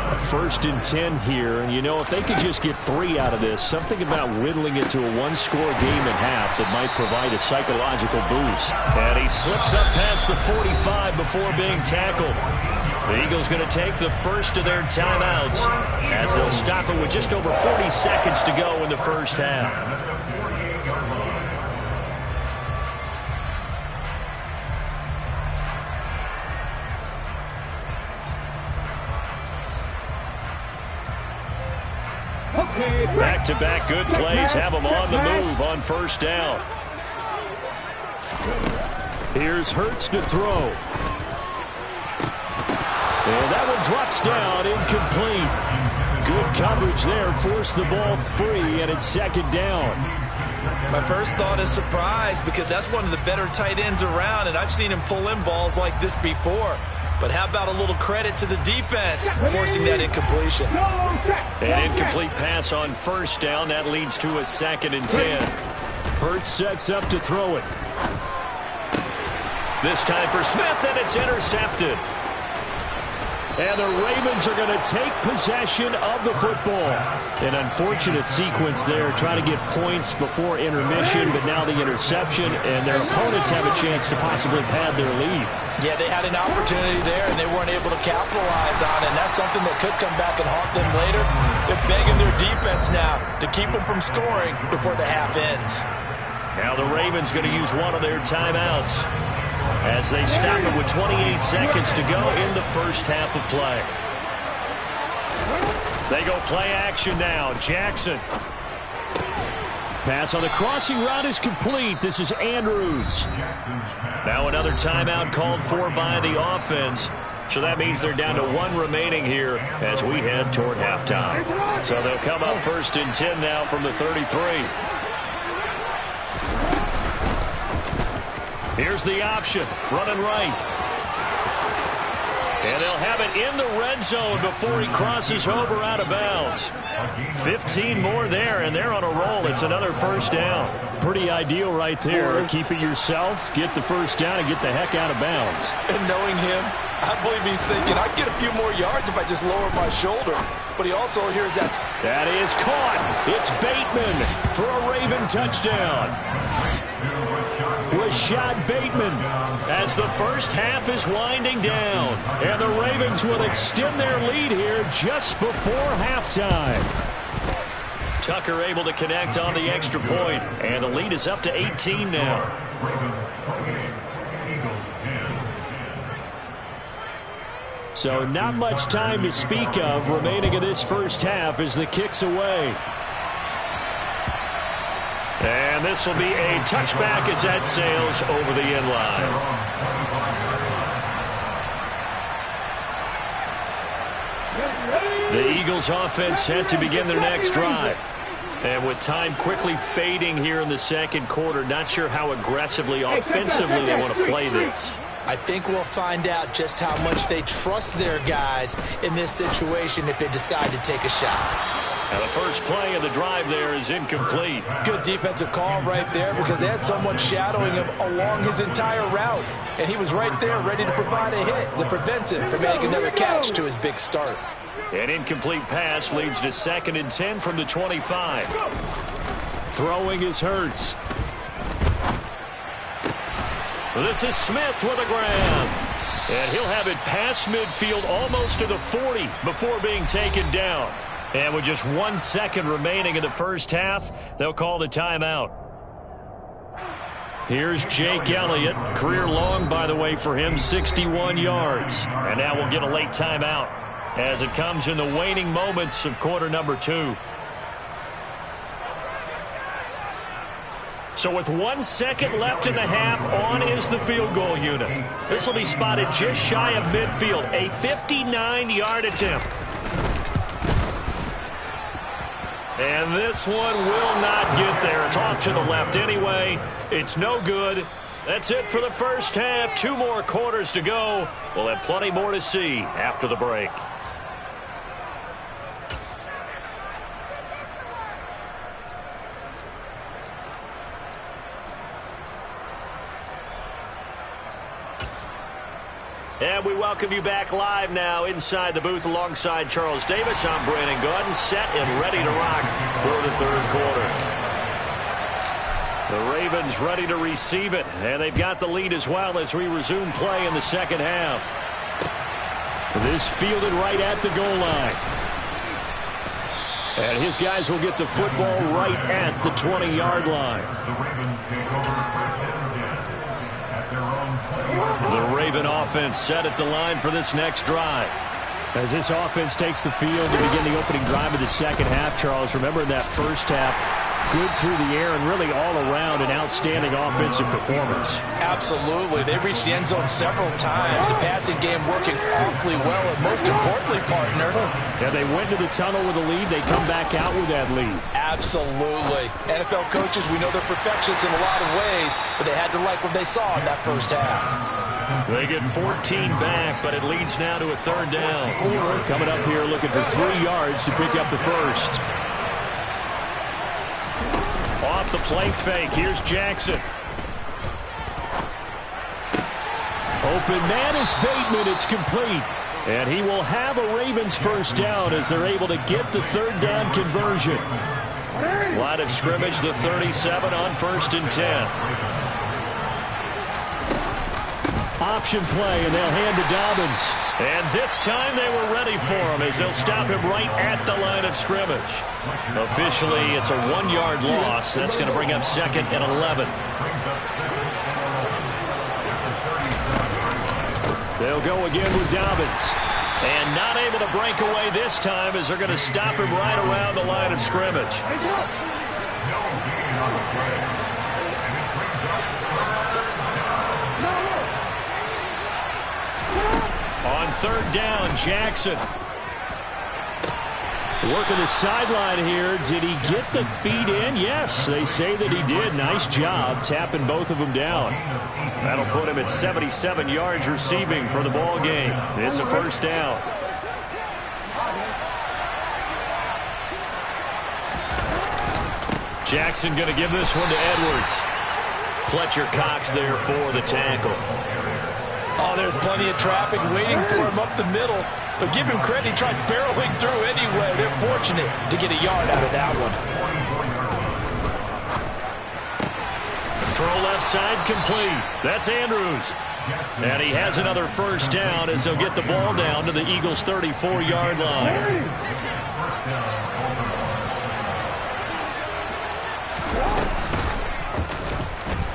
A 1st and 10 here, and you know, if they could just get 3 out of this, something about whittling it to a 1-score game at half that might provide a psychological boost. And he slips up past the 45 before being tackled. The Eagles going to take the first of their timeouts as they'll stop it with just over 40 seconds to go in the first half. Back-to-back good plays have them on the move on first down. Here's Hurts to throw. And that one drops down, incomplete. Good coverage there, forced the ball free, and it's 2nd down. My first thought is surprise because that's one of the better tight ends around, and I've seen him pull in balls like this before. But how about a little credit to the defense forcing that incompletion? An incomplete pass on first down. That leads to a 2nd and 10. Hurts sets up to throw it. This time for Smith, and it's intercepted. And the Ravens are going to take possession of the football. An unfortunate sequence there, trying to get points before intermission, but now the interception, and their opponents have a chance to possibly pad their lead. Yeah, they had an opportunity there, and they weren't able to capitalize on it, and that's something that could come back and haunt them later. They're begging their defense now to keep them from scoring before the half ends. Now the Ravens going to use one of their timeouts as they stop it with 28 seconds to go in the first half of play. They go play action now. Jackson. Pass on the crossing route is complete. This is Andrews. Now another timeout called for by the offense. So that means they're down to 1 remaining here as we head toward halftime. So they'll come up 1st and 10 now from the 33. Here's the option, running right. And they'll have it in the red zone before he crosses over out of bounds. 15 more there, and they're on a roll. It's another first down. Pretty ideal right there. Keep it yourself, get the first down, and get the heck out of bounds. And knowing him, I believe he's thinking, I'd get a few more yards if I just lower my shoulder. But he also hears that. That is caught. It's Bateman for a Raven touchdown. Rashad Bateman as the first half is winding down. And the Ravens will extend their lead here just before halftime. Tucker able to connect on the extra point, and the lead is up to 18 now. So not much time to speak of remaining in this first half as the kick's away. And this will be a touchback as that sails over the end line. The Eagles offense set to begin their next drive. And with time quickly fading here in the second quarter, not sure how aggressively, offensively they want to play this. I think we'll find out just how much they trust their guys in this situation if they decide to take a shot. And the first play of the drive there is incomplete. Good defensive call right there because they had someone shadowing him along his entire route. And he was right there ready to provide a hit that prevents him from making another catch to his big start. An incomplete pass leads to 2nd and 10 from the 25. Throwing is Hurts. This is Smith with a grab. And he'll have it past midfield almost to the 40 before being taken down. And with just 1 second remaining in the first half, they'll call the timeout. Here's Jake Elliott. Career long, by the way, for him, 61 yards. And now we'll get a late timeout as it comes in the waning moments of quarter number 2. So with 1 second left in the half, on is the field goal unit. This will be spotted just shy of midfield, a 59-yard attempt. And this one will not get there. It's off to the left anyway. It's no good. That's it for the first half. 2 more quarters to go. We'll have plenty more to see after the break. And we welcome you back live now inside the booth alongside Charles Davis. I'm Brandon Gaudin, set and ready to rock for the third quarter. The Ravens ready to receive it, and they've got the lead as well as we resume play in the second half. This fielded right at the goal line. And his guys will get the football right at the 20-yard line. The Raven offense set at the line for this next drive. As this offense takes the field to begin the opening drive of the second half, Charles, remember in that first half, good through the air and really all around an outstanding offensive performance. Absolutely. They reached the end zone several times. The passing game working awfully well, and most importantly, partner. Yeah, they went to the tunnel with a lead. They come back out with that lead. Absolutely. NFL coaches, we know they're perfectionists in a lot of ways, but they had to like what they saw in that first half. They get 14 back, but it leads now to a third down. Coming up here looking for 3 yards to pick up the first. Off the play fake. Here's Jackson. Open man is Bateman. It's complete. And he will have a Ravens first down as they're able to get the third down conversion. Line of scrimmage, the 37 on 1st and 10. Option play, and they'll hand to Dobbins. And this time they were ready for him as they'll stop him right at the line of scrimmage. Officially, it's a 1-yard loss. That's going to bring up 2nd and 11. They'll go again with Dobbins. And not able to break away this time as they're going to stop him right around the line of scrimmage. On 3rd down, Jackson. Working the sideline here. Did he get the feet in? Yes, they say that he did. Nice job tapping both of them down. That'll put him at 77 yards receiving for the ball game. It's a first down. Jackson going to give this one to Edwards. Fletcher Cox there for the tackle. Oh, there's plenty of traffic waiting for him up the middle. But give him credit, he tried barreling through anyway. They're fortunate to get a yard out of that one. Throw left side complete. That's Andrews. And he has another first down as they'll get the ball down to the Eagles' 34-yard line.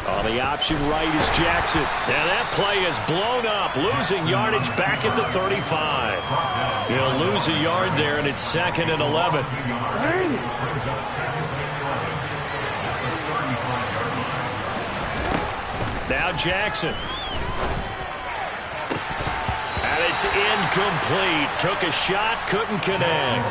On the option right is Jackson. And that play is blown up, losing yardage back at the 35. He'll lose a yard there, and it's 2nd and 11. Now Jackson. And it's incomplete. Took a shot, couldn't connect.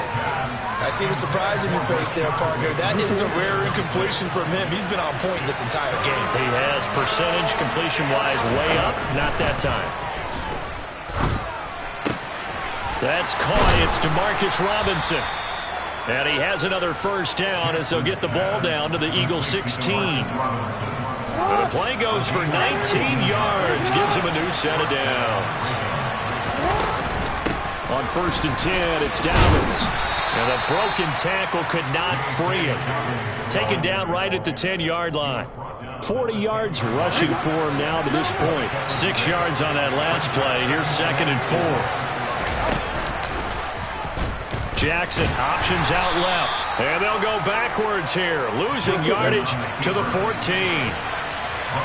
I see the surprise in your face there, partner. That is a rare incompletion from him. He's been on point this entire game. He has percentage completion-wise way up. Not that time. That's caught. It's DeMarcus Robinson. And he has another first down as they'll get the ball down to the Eagles' 16. And the play goes for 19 yards. Gives him a new set of downs. On 1st and 10, it's Dobbins. And the broken tackle could not free him. Taken down right at the 10-yard line. 40 yards rushing for him now to this point. 6 yards on that last play. Here's 2nd and 4. Jackson options out left. And they'll go backwards here. Losing yardage to the 14.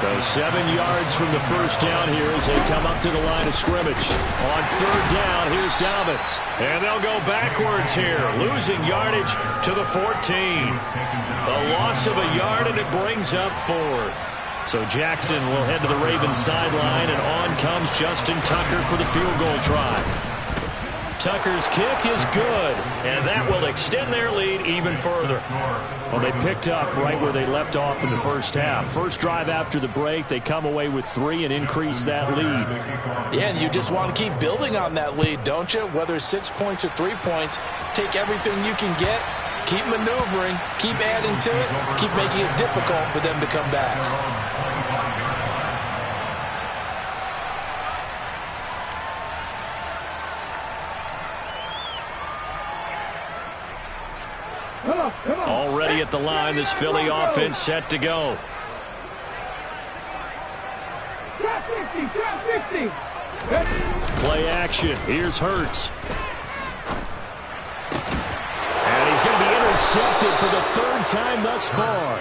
So 7 yards from the first down here as they come up to the line of scrimmage. On 3rd down, here's Dobbins. And they'll go backwards here, losing yardage to the 14. A loss of a yard, and it brings up 4th. So Jackson will head to the Ravens sideline, and on comes Justin Tucker for the field goal try. Tucker's kick is good, and that will extend their lead even further. Well, they picked up right where they left off in the first half. First drive after the break, they come away with 3 and increase that lead. Yeah, and you just want to keep building on that lead, don't you? Whether it's 6 points or 3 points, take everything you can get, keep maneuvering, keep adding to it, keep making it difficult for them to come back. Already at the line, this Philly offense set to go. Play action. Here's Hurts. And he's going to be intercepted for the 3rd time thus far.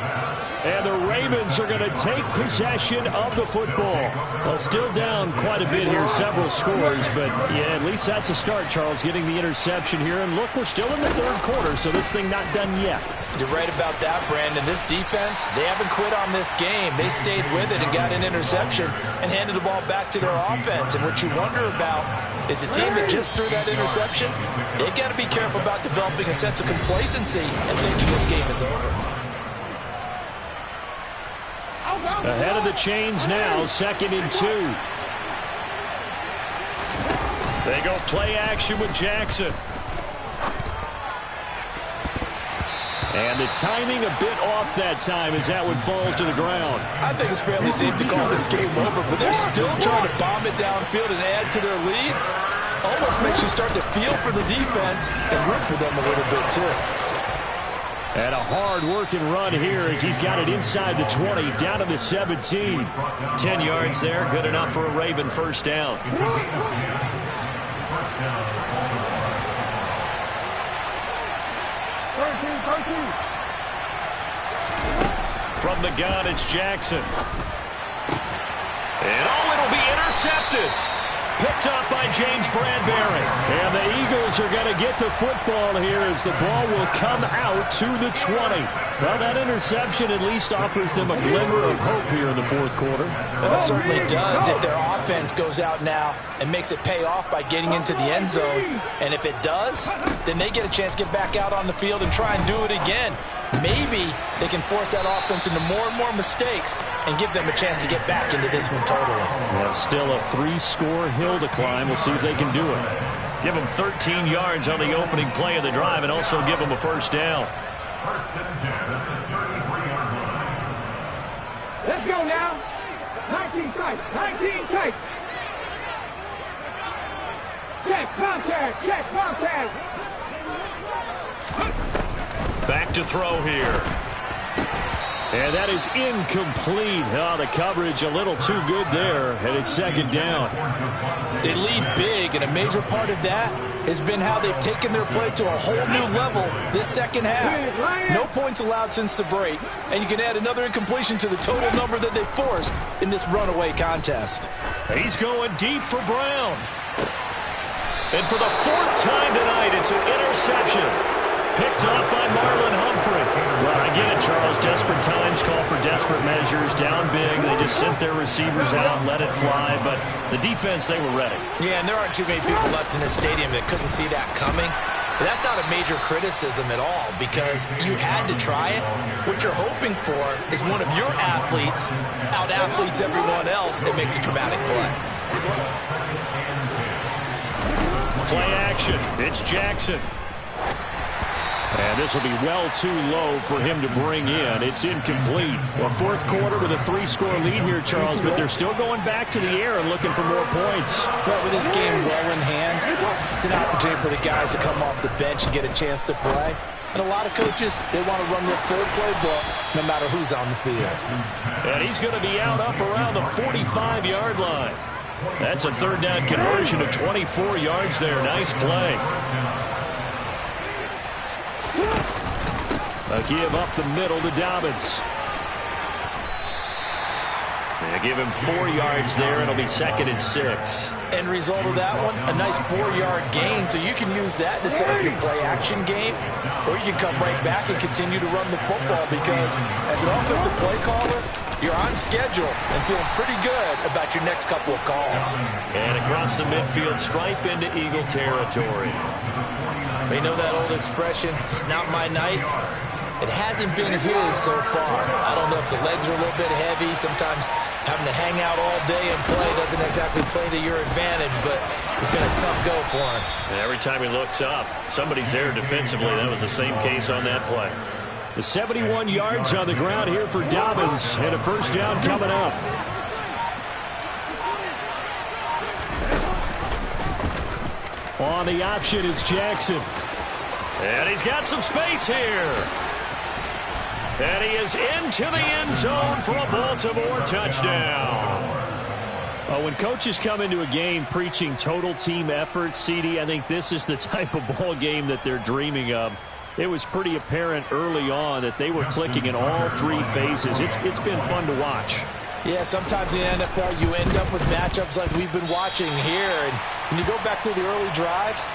And the Ravens are going to take possession of the football. Well, still down quite a bit here, several scores. But, yeah, at least that's a start, Charles, getting the interception here. And, look, we're still in the 3rd quarter, so this thing not done yet. You're right about that, Brandon. This defense, they haven't quit on this game. They stayed with it and got an interception and handed the ball back to their offense. And what you wonder about is a team that just threw that interception, they've got to be careful about developing a sense of complacency and thinking this game is over. Ahead of the chains now, 2nd and 2. They go play action with Jackson. And the timing a bit off that time as that one falls to the ground. I think it's fairly safe to call this game over, but they're still trying to bomb it downfield and add to their lead. Almost makes you start to feel for the defense and root for them a little bit too. And a hard-working run here as he's got it inside the 20, down to the 17. 10 yards there, good enough for a Raven first down. From the gun, it's Jackson. And it'll be intercepted. Picked up by James Bradbury. And the Eagles are going to get the football here as the ball will come out to the 20. Well, that interception at least offers them a glimmer of hope here in the 4th quarter. Well, it certainly does if their offense goes out now and makes it pay off by getting into the end zone. And if it does, then they get a chance to get back out on the field and try and do it again. Maybe they can force that offense into more and more mistakes and give them a chance to get back into this one totally. Well, still a 3-score hill to climb. We'll see if they can do it. Give them 13 yards on the opening play of the drive and also give them a first down. Let's go now. 19 tight. 19 tight. Check contact. Check contact. Back to throw here. And that is incomplete. Oh, the coverage a little too good there, and it's 2nd down. They lead big, and a major part of that has been how they've taken their play to a whole new level this 2nd half. No points allowed since the break, and you can add another incompletion to the total number that they forced in this runaway contest. He's going deep for Brown. And for the 4th time tonight, it's an interception. Picked up by Marlon Humphrey. Well, I get it, Charles. Desperate times call for desperate measures. Down big. They just sent their receivers out and let it fly. But the defense, they were ready. Yeah, and there aren't too many people left in this stadium that couldn't see that coming. But that's not a major criticism at all because you had to try it. What you're hoping for is one of your athletes out-athletes everyone else and makes a dramatic play. Play action. It's Jackson. And this will be well too low for him to bring in. It's incomplete. Well, 4th quarter with a 3-score lead here, Charles, but they're still going back to the air and looking for more points. But with this game well in hand, it's an opportunity for the guys to come off the bench and get a chance to play. And a lot of coaches, they want to run their full playbook no matter who's on the field. And he's going to be out up around the 45-yard line. That's a 3rd down conversion of 24 yards there. Nice play. A give up the middle to Dobbins. They give him 4 yards there. It'll be 2nd and 6. End result of that one, a nice 4-yard gain. So you can use that to set up your play-action game, or you can come right back and continue to run the football because as an offensive play caller, you're on schedule and feeling pretty good about your next couple of calls. And across the midfield stripe into Eagle territory. You know that old expression, it's not my night? It hasn't been his so far. I don't know if the legs are a little bit heavy. Sometimes having to hang out all day and play doesn't exactly play to your advantage, but it's been a tough go for him. And every time he looks up, somebody's there defensively. That was the same case on that play. The 71 yards on the ground here for Dobbins, and a first down coming up. On the option is Jackson. And he's got some space here. And he is into the end zone for a Baltimore touchdown. When coaches come into a game preaching total team effort, CD, I think this is the type of ball game that they're dreaming of. It was pretty apparent early on that they were clicking in all three phases. It's been fun to watch. Yeah, sometimes in the NFL you end up with matchups like we've been watching here. And when you go back through the early drives,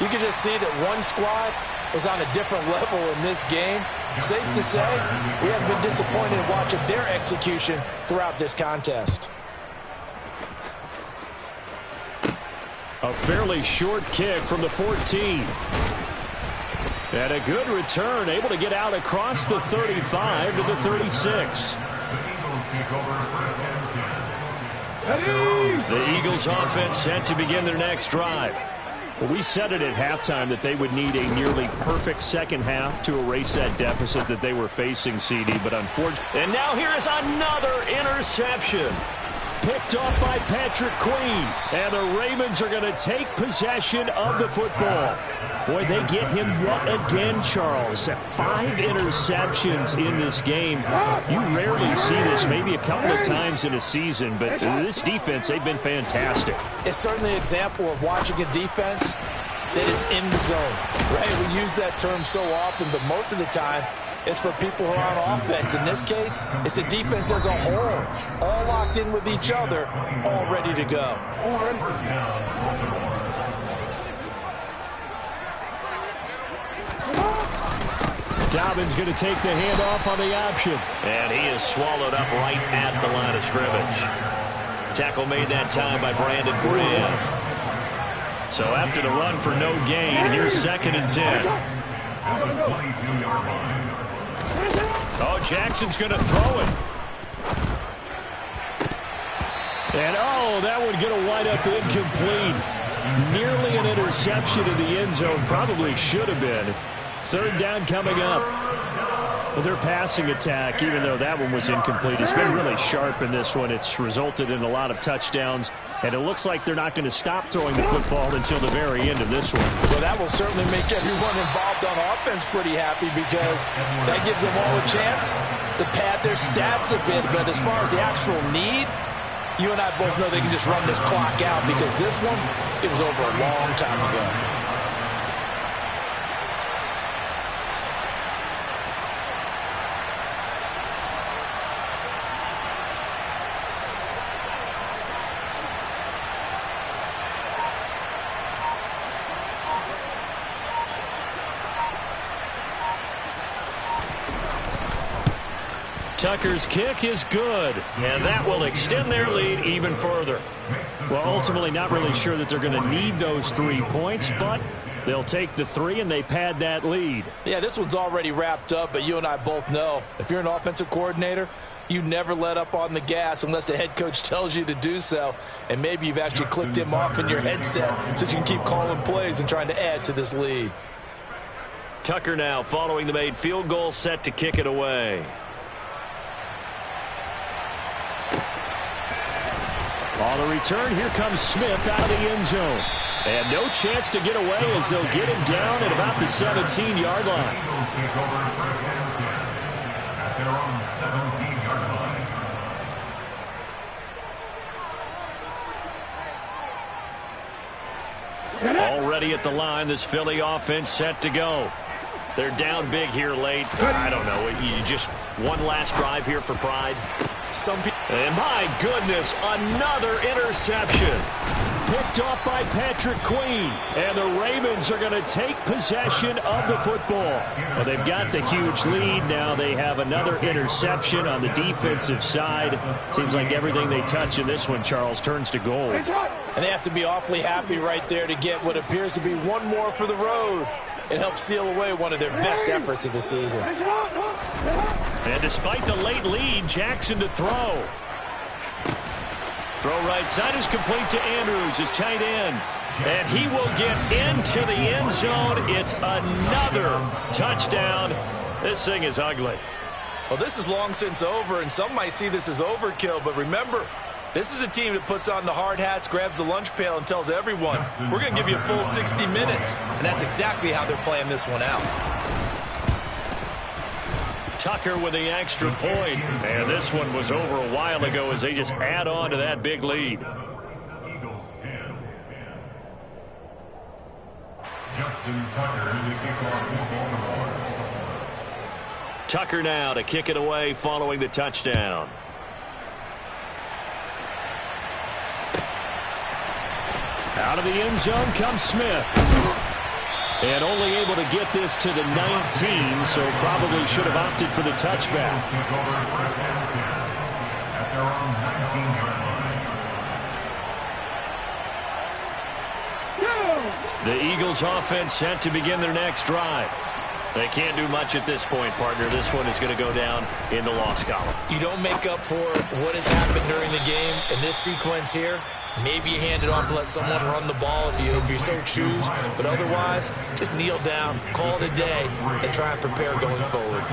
you can just see that one squad was on a different level in this game. Safe to say, we haven't been disappointed in watching their execution throughout this contest. A fairly short kick from the 14. And a good return, able to get out across the 35 to the 36. The Eagles offense set to begin their next drive. Well, we said it at halftime that they would need a nearly perfect second half to erase that deficit that they were facing, CD, but unfortunately. And now here is another interception. Picked off by Patrick Queen. And the Ravens are going to take possession of the football. Boy, they get him yet again, Charles. 5 interceptions in this game. You rarely see this, maybe a couple of times in a season, but this defense, they've been fantastic. It's certainly an example of watching a defense that is in the zone, right? We use that term so often, but most of the time, it's for people who are on offense. In this case, it's the defense as a whole, all locked in with each other, all ready to go. Dobbins going to take the handoff on the option. And he is swallowed up right at the line of scrimmage. Tackle made that time by Brandon Graham. So after the run for no gain, here's 2nd and 10. Oh, Jackson's going to throw it. And, oh, that would get a wind up incomplete. Nearly an interception in the end zone. Probably should have been. 3rd down coming up. Well, their passing attack, even though that one was incomplete, has been really sharp in this one. It's resulted in a lot of touchdowns, and it looks like they're not going to stop throwing the football until the very end of this one. Well, that will certainly make everyone involved on offense pretty happy because that gives them all a chance to pad their stats a bit. But as far as the actual need, you and I both know they can just run this clock out because this one, it was over a long time ago. Tucker's kick is good, and that will extend their lead even further. Well, ultimately not really sure that they're going to need those 3 points, but they'll take the 3 and they pad that lead. Yeah, this one's already wrapped up, but you and I both know if you're an offensive coordinator, you never let up on the gas unless the head coach tells you to do so, and maybe you've actually clicked him off in your headset so you can keep calling plays and trying to add to this lead. Tucker now following the made field goal, set to kick it away. On the return, here comes Smith out of the end zone. And no chance to get away as they'll get him down at about the 17-yard line. Already at the line, this Philly offense set to go. They're down big here late. I don't know. You just one last drive here for pride. And my goodness, another interception. picked off by Patrick Queen. And the Ravens are going to take possession of the football. Well, they've got the huge lead. Now they have another interception on the defensive side. Seems like everything they touch in this one, Charles, turns to gold. And they have to be awfully happy right there to get what appears to be one more for the road. It helps seal away one of their best efforts of the season. And despite the late lead, Jackson to throw. Throw right side is complete to Andrews, his tight end. And he will get into the end zone. It's another touchdown. This thing is ugly. Well, this is long since over, and some might see this as overkill. But remember, this is a team that puts on the hard hats, grabs the lunch pail, and tells everyone, we're going to give you a full 60 minutes. And that's exactly how they're playing this one out. Tucker with the extra point. And this one was over a while ago as they just add on to that big lead. Tucker now to kick it away following the touchdown. Out of the end zone comes Smith. And only able to get this to the 19, so probably should have opted for the touchback. The Eagles offense set to begin their next drive. They can't do much at this point, partner. This one is going to go down in the loss column. You don't make up for what has happened during the game in this sequence here. Maybe you hand it off and let someone run the ball if you so choose. But otherwise, just kneel down, call it a day, and try and prepare going forward.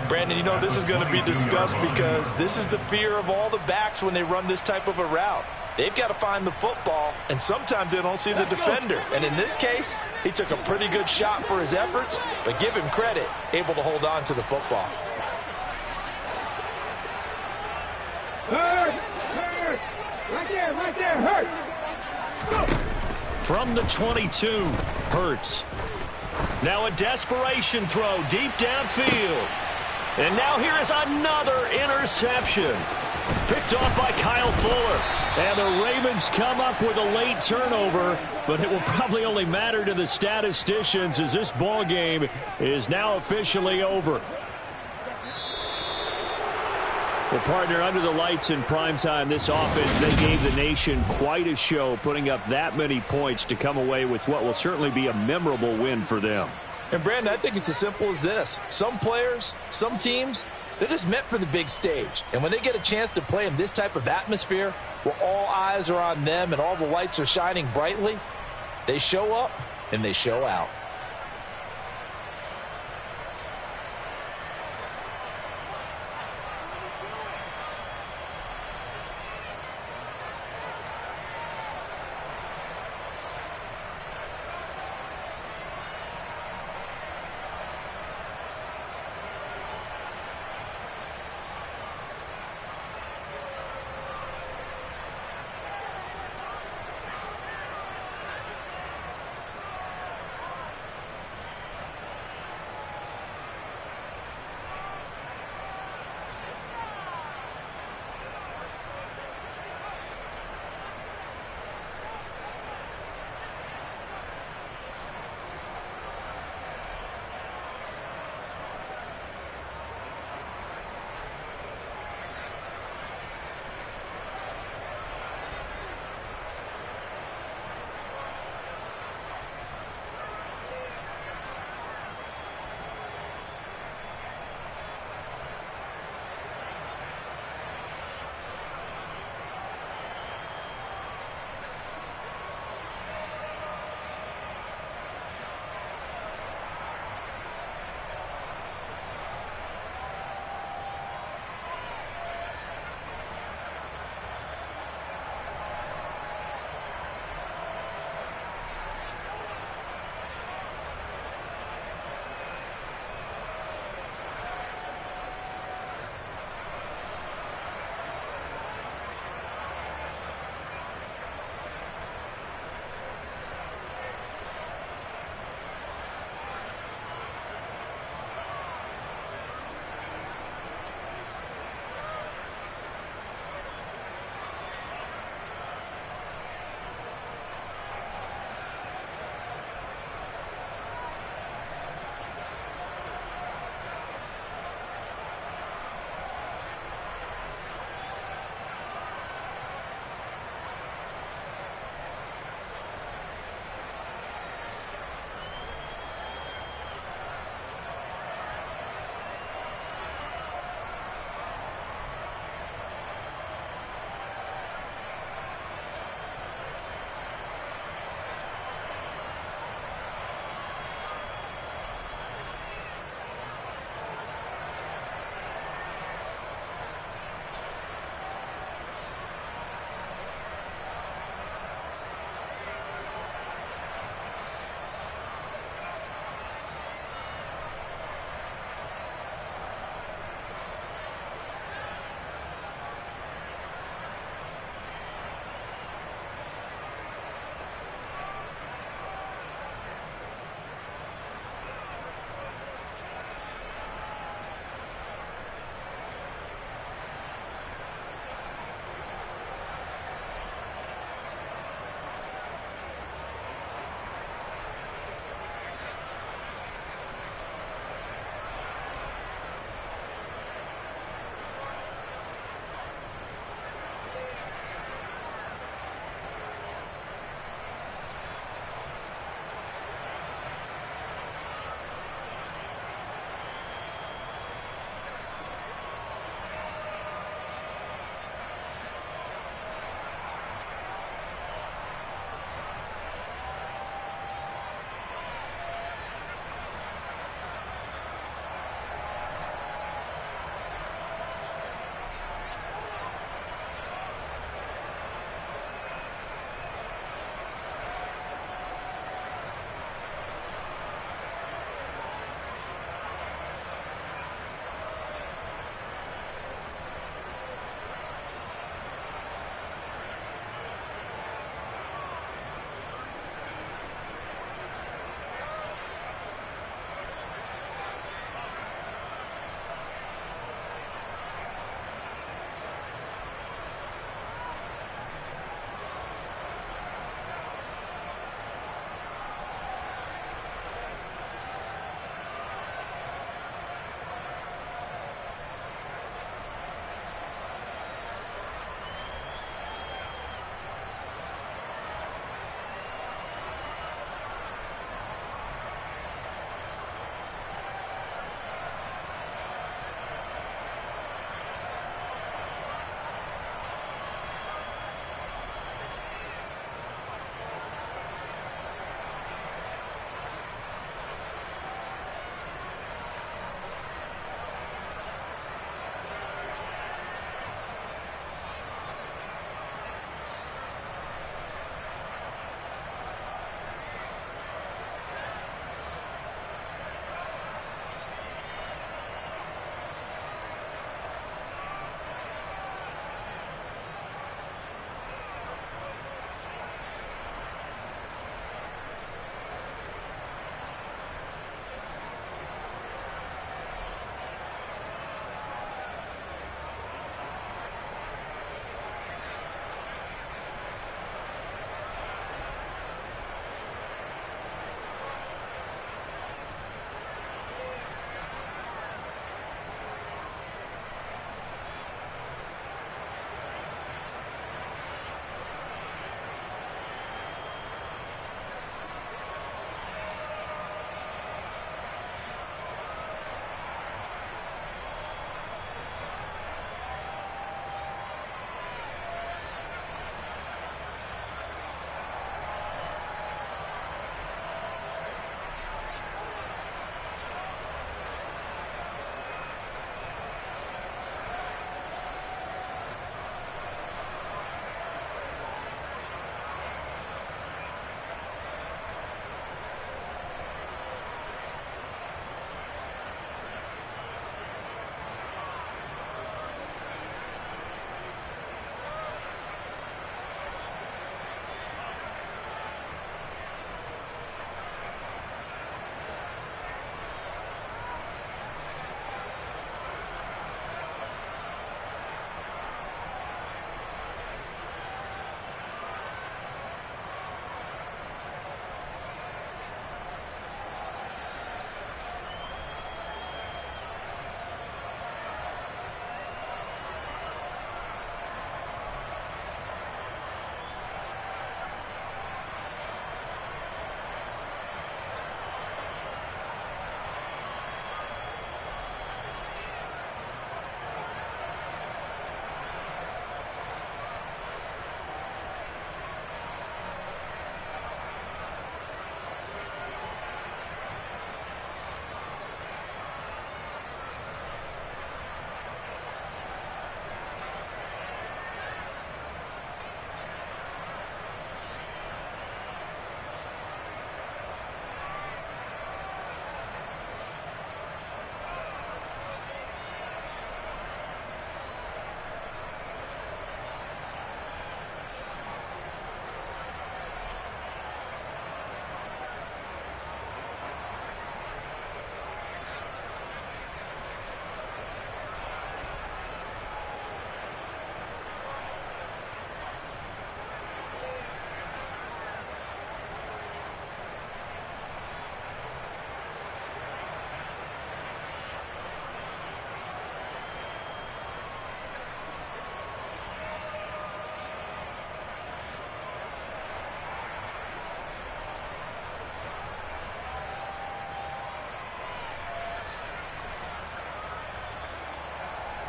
Brandon, you know this is going to be discussed because this is the fear of all the backs when they run this type of a route. They've got to find the football, and sometimes they don't see the defender. And in this case, he took a pretty good shot for his efforts, but give him credit, able to hold on to the football. Right there, Hurts. From the 22, Hurts. Now a desperation throw deep downfield. And now here is another interception. Picked off by Kyle Fuller. And the Ravens come up with a late turnover, but it will probably only matter to the statisticians as this ball game is now officially over. Well, partner, under the lights in primetime, this offense, they gave the nation quite a show, putting up that many points to come away with what will certainly be a memorable win for them. And, Brandon, I think it's as simple as this. Some players, some teams, they're just meant for the big stage. And when they get a chance to play in this type of atmosphere where all eyes are on them and all the lights are shining brightly, they show up and they show out.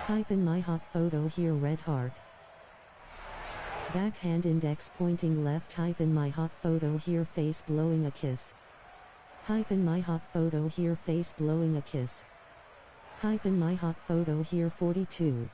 Hyphen my hot photo here red heart. Backhand index pointing left hyphen my hot photo here face blowing a kiss. Hyphen my hot photo here face blowing a kiss. Hyphen my hot photo here 42.